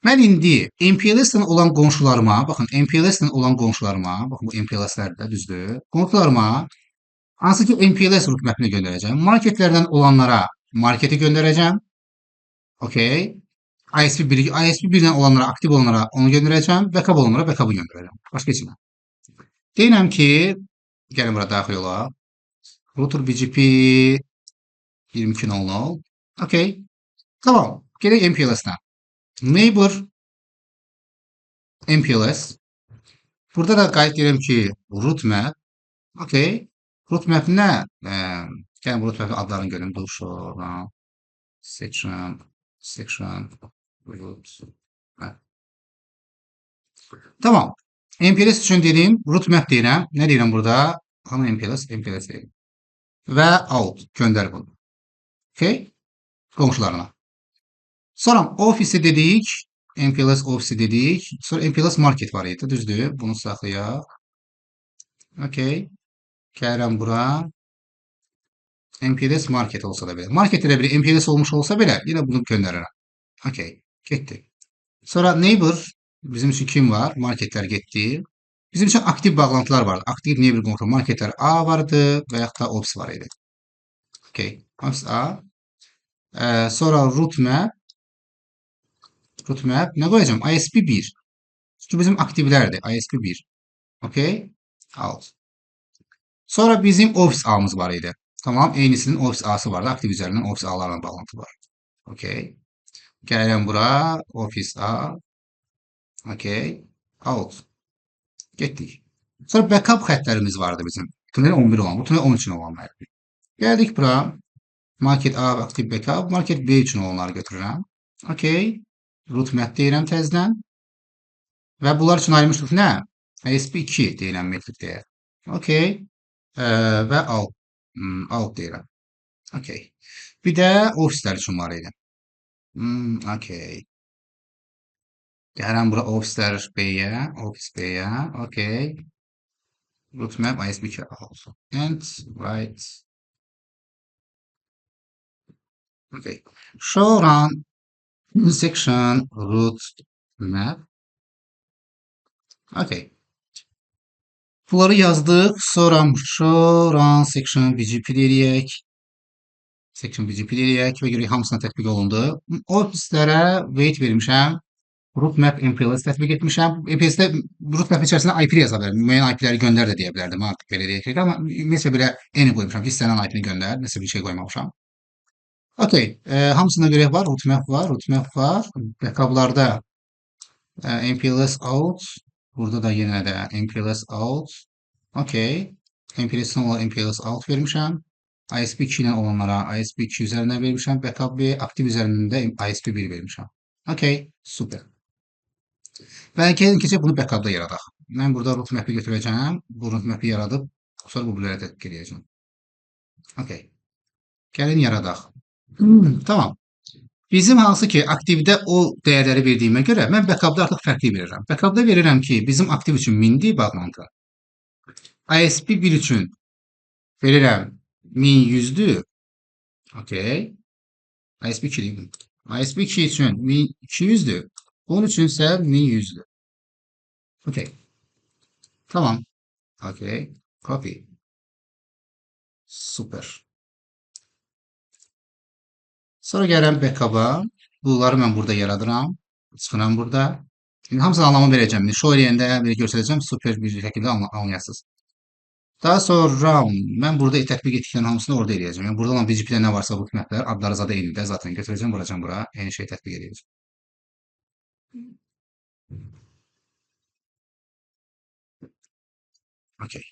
Mən indi MPLS-lə olan qonşularıma, baxın, MPLS-lə olan qonşularıma, baxın, bu MPLS-lər də düzdür. Qonşularıma hansı ki MPLS root mapini göndərəcəm. Marketlərdən olanlara marketi göndərəcəm. Okay. ISP1-dən olanlara, aktiv olanlara onu göndərəcəm. Backup olanlara backup-ı göndərəcəm. Başqa heç nə. Deyirəm ki, gəlin bura daxil olaq. Router BGP 22.00. Okay. Tamam. Gələk MPLS-dən. Neighbor MPLS. Burada da qayıt deyirəm ki, root map. Okay. Root map nə? Gəlin root map adlarını görün. Show, section, root map. Tamam. MPLS üçün dediyim root map deyirəm. Nə deyirəm burada? Hanı MPLS? MPLS deyirəm. Və out. Göndər bunu. Okay. Qonşularına. Sonra ofisi dedik. MPLS ofisi dedik. Sonra MPLS market var idi. Düzdür. Bunu saxlayaq. Okay. Gəlirəm bura. MPLS market olsa da belə. Market elə bir MPLS olmuş olsa belə yine bunu göndərirəm. Okay. Getdi. Sonra neighbor bizim üçün kim var? Marketlər getdi. Bizim üçün aktiv bağlantılar vardı. Aktiv neighbor qonşu marketlər A vardı və yaxud da ops var idi. Okay. Ops A. Sonra root map. Root map. Nə qoyacağım? ISP1. Çünki bizim aktivlərdir. ISP1. Okay. Out. Sonra bizim ofis ağımız var idi. Tamam. Eynisinin ofis ağısı vardı. Aktiv üzərindən ofis ağlarla bağlantı var. Okay. Gəlirəm bura. Ofis A. Okay. Out. Getdik. Sonra backup xəttlərimiz vardı bizim. Tunel 11 olan. Bu tunel 13 olanlar. Gəldik bura. Market A aktiv backup. Market B üçün olanları götürürəm. Okay. Root map deyirəm təzdən. Və bunlar üçün ayrılmışıq nə? ISP2 deyilən metrik deyir. Okay. Və alt deyirəm. Okay. Bir də ofislər üçün var idi. Okay. Gəlirəm bura ofislər B-yə. Ofis B-yə. Okay. Root map ISP2 olsun. And right. Okay. Show run section root map. Okay. Bunları yazdıq. Sonra show run section BGP eləyək. Section BGP eləyək və görək hamısına tətbiq olundu. O hisslərə wait vermişəm. Root map MPLS tətbiq etmişəm. MPLS-də root map içərisində IP yaza bilərəm. Müəyyən IP-ləri göndər də deyə bilərdim. Artıq belə deyək. Amma məsələn belə eni qoymuşam. İstənilən IP-ni göndər. Nəsə bir şey qoymamışam. Okay. Hamısına görək var. Root map var. Root map var. Backup'larda MPLS out. Burada da yenə də MPLS out. Okay. MPLS-dən olan MPLS out vermişəm. ISP2 ilə olanlara ISP2 üzərindən vermişəm. Backup bir aktiv üzərində ISP1 vermişəm. Okay. Super. Və gəlin keçək bunu backup'da yaradaq. Mən burada root map'i götürəcəm. Bu root map'i yaradıb sonra bu bilərə tətbiq edəcəm. Okay. Gəlin yaradaq. Tamam. Bizim hansı ki aktivdə o dəyərləri verdiyimə görə mən backup'da artıq fərqli verirəm. Backup'da verirəm ki, bizim aktiv üçün 1000-dir bağlantı. ISP1 üçün verirəm 1100'dür. Okay. ISP2 ISP2 üçün 1200'dür. Bunun üçün isə 1100'dür. Okay. Tamam. Okay. Copy. Super. Sonra gəlirəm backup'a. Bunları mən burada yaradıram. Çıxıram burada. İndi hamısını anlamı verəcəm. İndi show eləyəndə bir göstərəcəm. Super bir şəkildə anlayasınız. Daha sonra mən burada tətbiq etdiklərin hamısını orada eləyəcəm. Yəni burada olan BGP-də nə varsa bu maplər adları zaten eynidir. Zaten götürəcəm, vuracam bura. Eyni şey tətbiq edəcəm. Okay.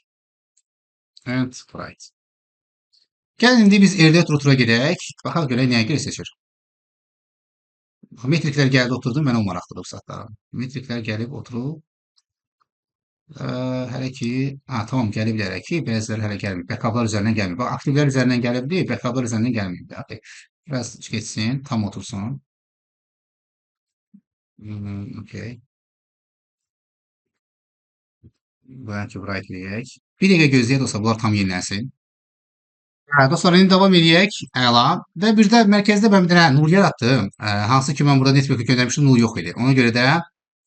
And right. Gəlin indi biz RDF router'a gedək. Baxaq görək nəyə görə seçir. Metriklər gəldi oturdu. Mənə o maraqlıdır bu saatda. Metriklər gəlib oturub. Hələ ki, tamam gəlib hələ ki, bəziləri hələ gəlməyib. Backup'lar üzərindən gəlməyib. Bax, aktivlər üzərindən gəlibdi, backup'lar üzərindən gəlməyib. Okay. Biraz keçsin, tam otursun. Okay. Bəlkə bura ekləyək. Bir dəqiqə gözləyək dostlar, bunlar tam yenilənsin. Dostlar, indi davam edək. Əla. Və bir də mərkəzdə mən bir dənə null yaratdım. Hansı ki, mən burada network göndərmişdim, null yox idi. Ona görə də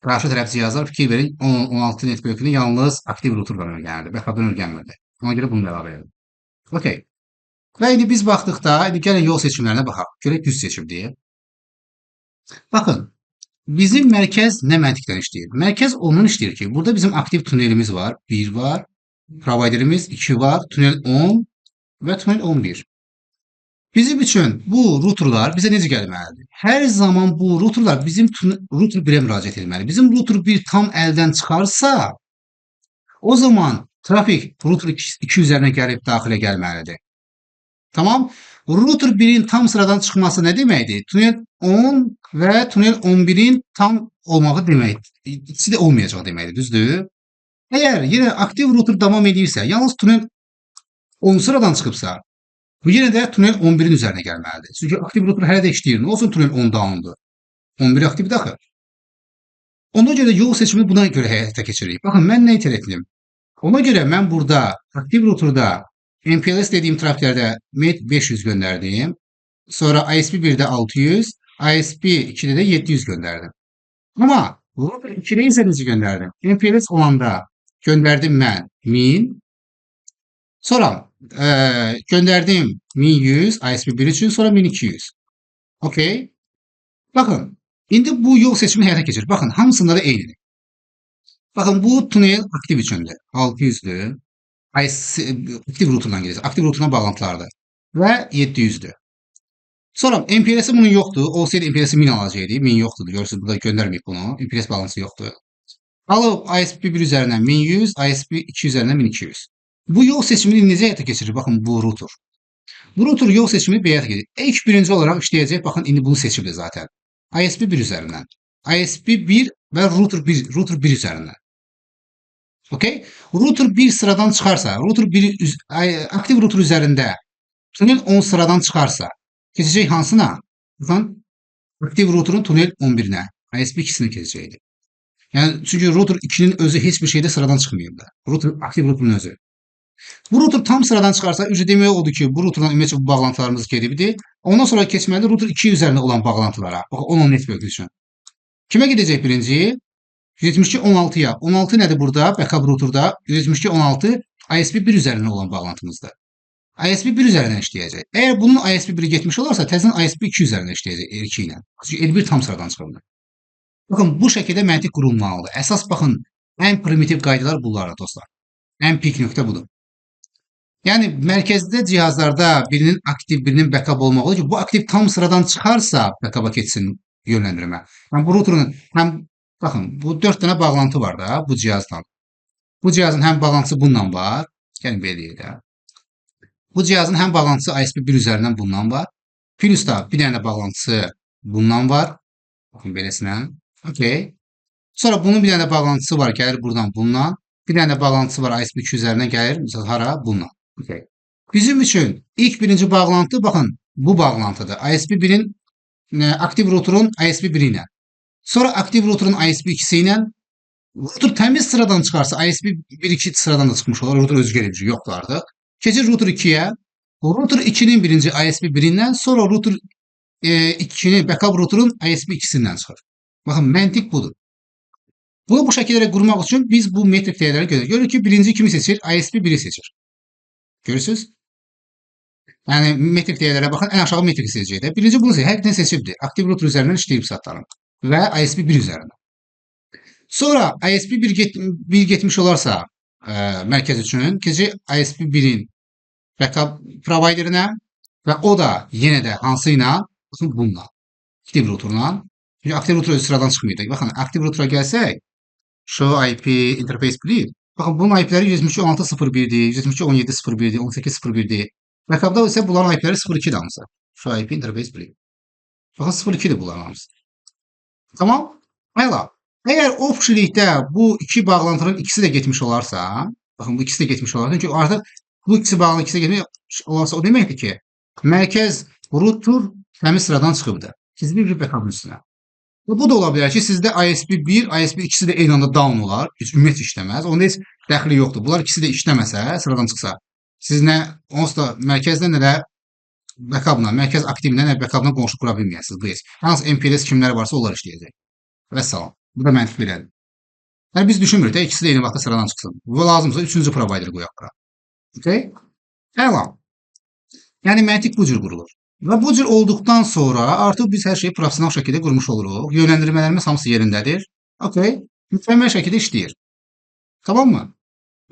qarşı tərəf cihazlar fikir verin, 16 network'ünü yalnız aktiv router'dan öyrənirdi. Backup'dan öyrənmirdi. Ona görə bunu da əlavə edim. Okay. Və indi biz baxdıqda, indi gəlin yol seçimlərinə baxaq. Görək düz seçimdir. Baxın, bizim mərkəz nə məntiqdən işləyir? Mərkəz ondan işləyir ki, burada bizim aktiv tunelimiz var. 1 var. Providerimiz 2 var. Tunel 10 və tunel 11. Bizim üçün bu routerlar bizə necə gəlməlidir? Hər zaman bu routerlar bizim router 1-ə müraciət etməli. Bizim router 1 tam əldən çıxarsa, o zaman trafik router 2 üzərinə gəlib daxilə gəlməlidir. Tamam? Router 1-in tam sıradan çıxması nə deməkdir? Tunel 10 və tunel 11-in tam olmağı deməkdir. İkisi də olmayacaq deməkdir, düzdür? Əgər yenə aktiv router davam edirsə, yalnız tunel 10 sıradan çıxıbsa, bu yenə də tunel 11-in üzərinə gəlməlidir. Çünki aktiv router hələ də işləyir. Nə olsun tunel 10 down'dur? 11 aktivdir axı. Ona görə yol seçimi buna görə həyata keçiririk. Baxın, mən nə etdim? Ona görə mən burada aktiv router'da MPLS dediyim trafiklərdə MET 500 göndərdim. Sonra ISP1-də 600, ISP2-də də 700 göndərdim. Amma router 2-də isə necə göndərdim? MPLS olanda göndərdim mən 1000. Sonra göndərdim 1100 ISP1 üçün, sonra 1200. Okay. Bakın, indi bu yol seçimi həyata keçir. Baxın, hamısında da eynidir. Baxın, bu tunel aktiv üçündür. 600'dür. Aktiv router'dan gelir. Aktiv router'dan bağlantılardır. Və 700'dür. Sonra MPLS'i bunun yoxdur. Olsaydı MPLS'i 1000 alacaqdı. 1000 yoxdur. Görürsünüz, burada göndərməyib bunu. MPLS bağlantısı yoxdur. Alıb ISP1 üzərindən 1100, ISP2 üzərindən 1200. Bu yol seçimini necə həyata keçirir? Baxın, bu router. Bu router yol seçimini həyata keçirir. İlk birinci olaraq işləyəcək. Baxın, indi bunu seçibdir zaten. ISP1 üzərindən. ISP1 və router 1 üzərindən. Okay? Router 1 sıradan çıxarsa, aktiv router üzərində tunel 10 sıradan çıxarsa, keçəcək hansına? Baxın, aktiv router'un tunel 11'nə. ISP2'sini keçəcəkdir. Yəni çünki router 2'nin özü heç bir şeydə sıradan çıxmayıb da. Router aktiv routerun özü. Bu router tam sıradan çıxarsa, demək odur ki, bu routerdan ümumiyyətlə bu bağlantılarımız gedibdi. Ondan sonra keçməli router 2 üzərində olan bağlantılara. Bax, 10 network üçün. Kimə gedəcək birinci? 172.16'ya. 16 nədir burada? Backup routerda 172.16 ISP1 üzərindən olan bağlantımızdır. ISP1 üzərindən işləyəcək. Əgər bunun ISP1-i getmiş olarsa, təzədən ISP2 üzərindən işləyəcək R2 ilə. Çünki L1 tam sıradan çıxırdı. Baxın, bu şəkildə məntiq qurulmalıdır. Əsas baxın, ən primitiv qaydalar bunlardır dostlar. Ən pik nöqtə budur. Yəni mərkəzdə cihazlarda birinin aktiv, birinin backup olmalıdır ki, bu aktiv tam sıradan çıxarsa backup-a keçsin yönləndirmə. Yəni bu routerun həm baxın, bu 4 dənə bağlantı var da bu cihazla. Bu cihazın həm bağlantısı bununla var. Gəlin belə deyək də. Bu cihazın həm bağlantısı ISP1 üzərindən bundan var. Plus da bir dənə bağlantısı bundan var. Baxın beləsinə. Okay. Sonra bunun bir dənə bağlantısı var, gəlir buradan bundan. Bir dənə bağlantısı var ISP2 üzərindən gəlir. Məsələn, hara? Bundan. Okay. Bizim üçün ilk birinci bağlantı baxın bu bağlantıdır. ISP1'in aktiv routerun ISP1 ilə. Sonra aktiv routerun ISP2 ilə router təmiz sıradan çıxarsa ISP1-2 sıradan da çıxmış olar. Router özü gəlib yoxdur artıq. Keçir router 2'ye. Router 2'nin birinci ISP1'indən sonra router 2'nin backup router'un ISP2'sindən çıxır. Baxın, məntiq budur. Bunu bu şəkillərə qurmaq üçün biz bu metrik dəyərləri görürük. Görürük ki, birinci kimi seçir? ISP1'i seçir. Görürsünüz? Yəni metrik dəyərlərə baxın, ən aşağı metriki seçəcək də. Birinci bunu seçir. Həqiqətən seçibdir. Aktiv router üzərindən işləyib saatlarım və ISP1 üzərindən. Sonra ISP1 getmiş olarsa mərkəz üçün keçir ISP1'in backup providerine və o da yenə də hansı ilə? Baxın, bununla. Aktiv routerla. Çünki aktiv router özü sıradan çıxmıydı. Baxın, aktiv router'a gəlsək, show IP interface bilir. Baxın, bunun IP-ləri 172.16.01'dir, 172.17.01'dir, 18.01'dir. Backup'da isə bunların IP-ləri 02'dir hamısı. Show IP interface bilir. Baxın, 02'dir bunların hamısı. Tamam. Əla. Əgər off-şilikdə bu iki bağlantının ikisi də getmiş olarsa, baxın, bu ikisi də getmiş olarsa, çünki artıq bu ikisi bağlı ikisi getmiş olarsa o deməkdir ki, mərkəz router təmiz sıradan çıxıbdır. Sizin bir backup üstünə. Bu da ola bilər ki, sizdə ISP1, ISP ikisi də eyni anda down olar, heç ümumiyyətlə işləməz. Onda heç dəxli yoxdur. Bunlar ikisi də işləməsə, sıradan çıxsa, siz nə onsuz da mərkəzdə nə də backupla, mərkəz aktivlə nə backupla qonşu qura bilməyəsiniz. Bu heç. Hansı MPLS kimlər varsa onlar işləyəcək. Vəssalam. Bu da məntiq belədir. Yəni biz düşünmürük də ikisi də eyni vaxtda sıradan çıxsın. Bu lazımsa üçüncü provider qoyaq bura. Okay? Əla. Yəni məntiq bu cür qurulur. Və bu cür olduqdan sonra artıq biz hər şeyi professional şəkildə qurmuş oluruq. Yönləndirmələrimiz hamısı yerindədir. Okay? Mükəmməl şəkildə işləyir. Tamam mı?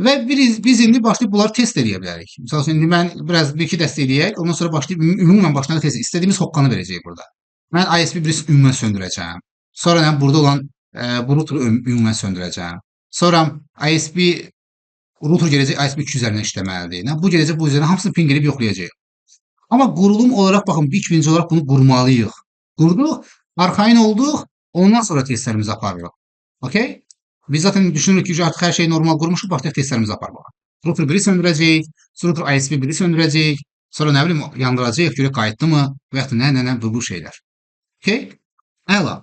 Və biz indi başlayıb bunları test eləyə bilərik. Məsəl üçün, indi mən biraz bir-iki dəst eləyək, ondan sonra başlayıb ümumən başlayıb test istədiyimiz hoqqanı verəcək burada. Mən ISP1-i ümumən söndürəcəm. Sonra burada olan bu router'ı ümumən söndürəcəm. Sonra ISP router gələcək ISP2 üzərindən işləməlidir. Bu gələcək bu üzərindən hamısını ping edib yoxlayacaq. Amma qurulum olaraq baxın, ilk birinci olaraq bunu qurmalıyıq. Qurduq, arxayın olduq, ondan sonra testlərimizi aparırıq. Okay? Biz zaten düşünürük ki, artıq hər şeyi normal qurmuşuq, başlayaq testlərimizi aparmağa. Router 1'i söndürəcəyik, router ISP1'i söndürəcəyik, sonra nə bilim yandıracağıq, görək qayıtdımı və yaxud da nə bu şeylər. Okay? Əla.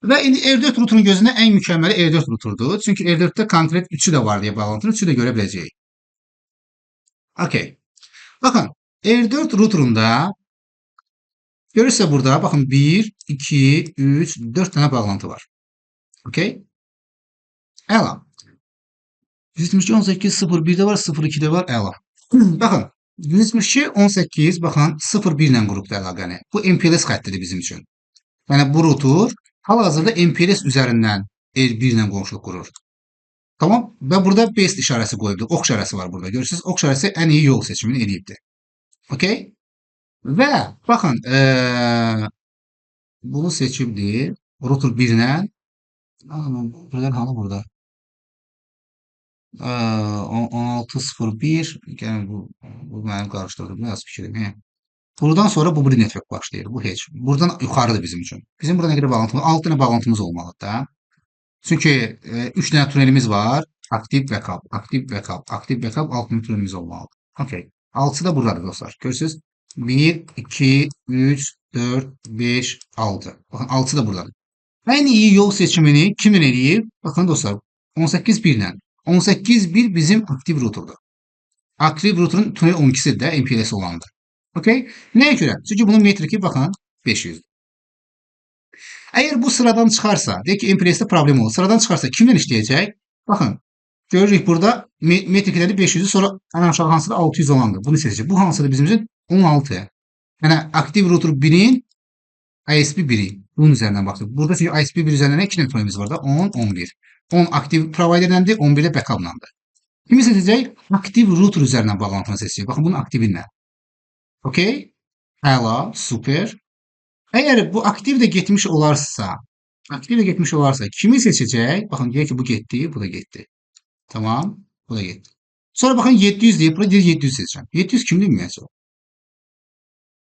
Və indi R4 routerun gözündə ən mükəmməli R4 routerdur. Çünki R4'də konkret 3'ü də var deyə bağlantının 3'ü də görə biləcəyik. Okay. Baxın, R4 routerunda görürsə burada, baxın 1, 2, 3, 4 dənə bağlantı var. Okay? Əla. 172.18.01'də var, 02'də var, əla. Baxın, 172.18, baxın, 01 ilə qrupda əlaqəni. Bu MPLS xəttidir bizim üçün. Yəni, bu router hal-hazırda MPLS üzərindən R1 ilə qonşuluq qurur. Tamam? Və burada best işarəsi qoyubdur. Ox işarəsi var burada. Görürsünüz, ox işarəsi ən iyi yol seçimini eləyibdir. Okay? Və baxın, bunu seçibdir. Router 1 ilə. Buradan hanı burada? 16.01. Yəni, bu mənim qarışdırdım. Biraz fikrim. Buradan sonra bu bir network başlayır. Bu heç. Buradan yuxarıdır bizim üçün. Bizim burada nə qədər bağlantımız? 6 dənə bağlantımız olmalıdır da. Çünki 3 dənə tunelimiz var. Aktiv backup, aktiv backup, aktiv backup, 6 dənə tunelimiz olmalıdır. Okay. 6'sı da buradadır dostlar. Görürsünüz. 1, 2, 3, 4, 5, 6. Bakın 6'sı da buradadır. En iyi yol seçimini kimin eləyib? Baxın dostlar, 18.1 ilə. 18.1 bizim aktiv routerdur. Aktiv routerun tunel 12'si də MPLS olandır. Okay? Nəyə görə? Çünki bunun metriki baxın 500'dür. Əgər bu sıradan çıxarsa, deyək ki, MPLS-də problem olur. Sıradan çıxarsa kimlə işləyəcək? Baxın, görürük burada metrikləri 500'dür, sonra ən aşağı hansıdır? 600 olandır. Bunu seçəcək. Bu hansıdır bizim üçün? 16. Yəni aktiv router 1'in ISP 1'i. Bunun üzərindən baxdıq. Burada çünki ISP 1 üzərindən 2 nömrəmiz var da 10, 11. 10 aktiv providerləndir, 11 də backuplandır. Kimi seçəcək? Aktiv router üzərindən bağlantını seçəcək. Baxın bunun aktivinlə. Okay? Əla, super. Əgər bu aktiv də getmiş olarsa, kimi seçəcək? Baxın deyək ki, bu getdi, bu da getdi. Tamam, bu da getdi. Sonra baxın 700 deyib, burada deyir 700 seçəcəm. 700 kimdir ümumiyyətlə?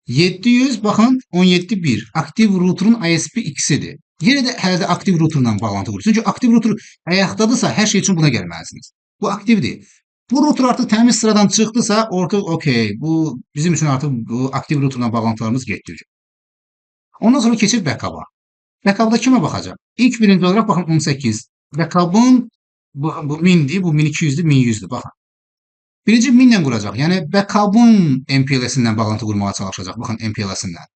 700 baxın 17.1 aktiv routerun ISP ikisidir. Yenə də hələ də aktiv routerla bağlantı qurur. Çünki aktiv router ayaqdadırsa hər şey üçün buna gəlməlisiniz. Bu aktivdir. Bu router artıq təmiz sıradan çıxdısa, artıq okey. Bu bizim üçün artıq bu aktiv routerla bağlantılarımız getdi. Ondan sonra keçir backup'a. Backup'da kimə baxacaq? İlk birinci olaraq baxın 18. Backup'ın bu 1000'dir, bu 1200'dür, 1100'dür. Baxın. Birinci 1000 ilə quracaq. Yəni backup'ın MPLS-indən bağlantı qurmağa çalışacaq. Baxın MPLS-indən.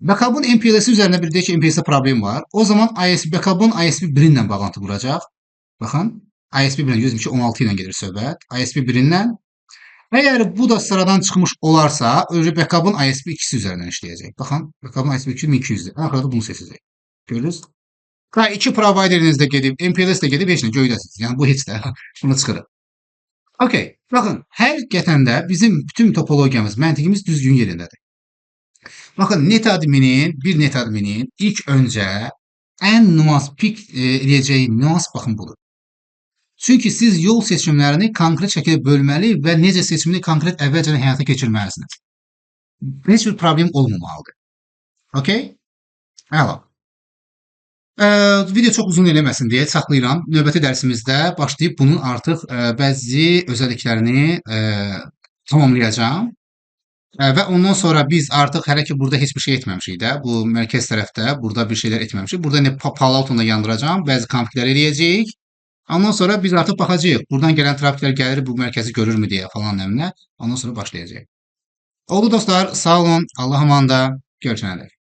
Backup'ın MPLS-i üzərində bir deyək ki, MPLS-də problem var. O zaman backup'ın ISP 1-ilə bağlantı quracaq. Baxın, ISP 1-ilə 102.16 ilə gedir söhbət. ISP 1-ilə. Əgər bu da sıradan çıxmış olarsa, öncə backup'ın ISP 2-si üzərindən işləyəcək. Baxın, backup'ın ISP 2-si 1200-dür. Ən axırda bunu seçəcək. Gördünüz? Ha, iki provideriniz də gedib, MPLS də gedib, heç nə göydəsiniz. Yəni bu heç də. Bunu çıxırıq. Okay, baxın, həqiqətən də bizim bütün topologiyamız, məntiqimiz düzgün yerindədir. Baxın, bir net adminin ilk öncə ən nüans pik eləyəcəyi nüans baxın budur. Çünki siz yol seçimlərini konkret şəkildə bölməli və necə seçimini konkret əvvəlcədən həyata keçirməlisiniz. Heç bir problem olmamalıdır. Okay? Əla. Video çox uzun eləməsin deyə saxlayıram. Növbəti dərsimizdə başlayıb bunun artıq bəzi özəlliklərini tamamlayacağam. Və ondan sonra biz artıq hələ ki burada heç bir şey etməmişik də. Bu mərkəz tərəfdə burada bir şeylər etməmişik. Burada nə Palo Alto-da yandıracağam, bəzi konfiglər eləyəcəyik. Ondan sonra biz artıq baxacağıq. Buradan gələn trafiklər gəlir, bu mərkəzi görürmü deyə falan nəminə. Ondan sonra başlayacağıq. Oldu dostlar, sağ olun. Allah amanda. Görüşənədək.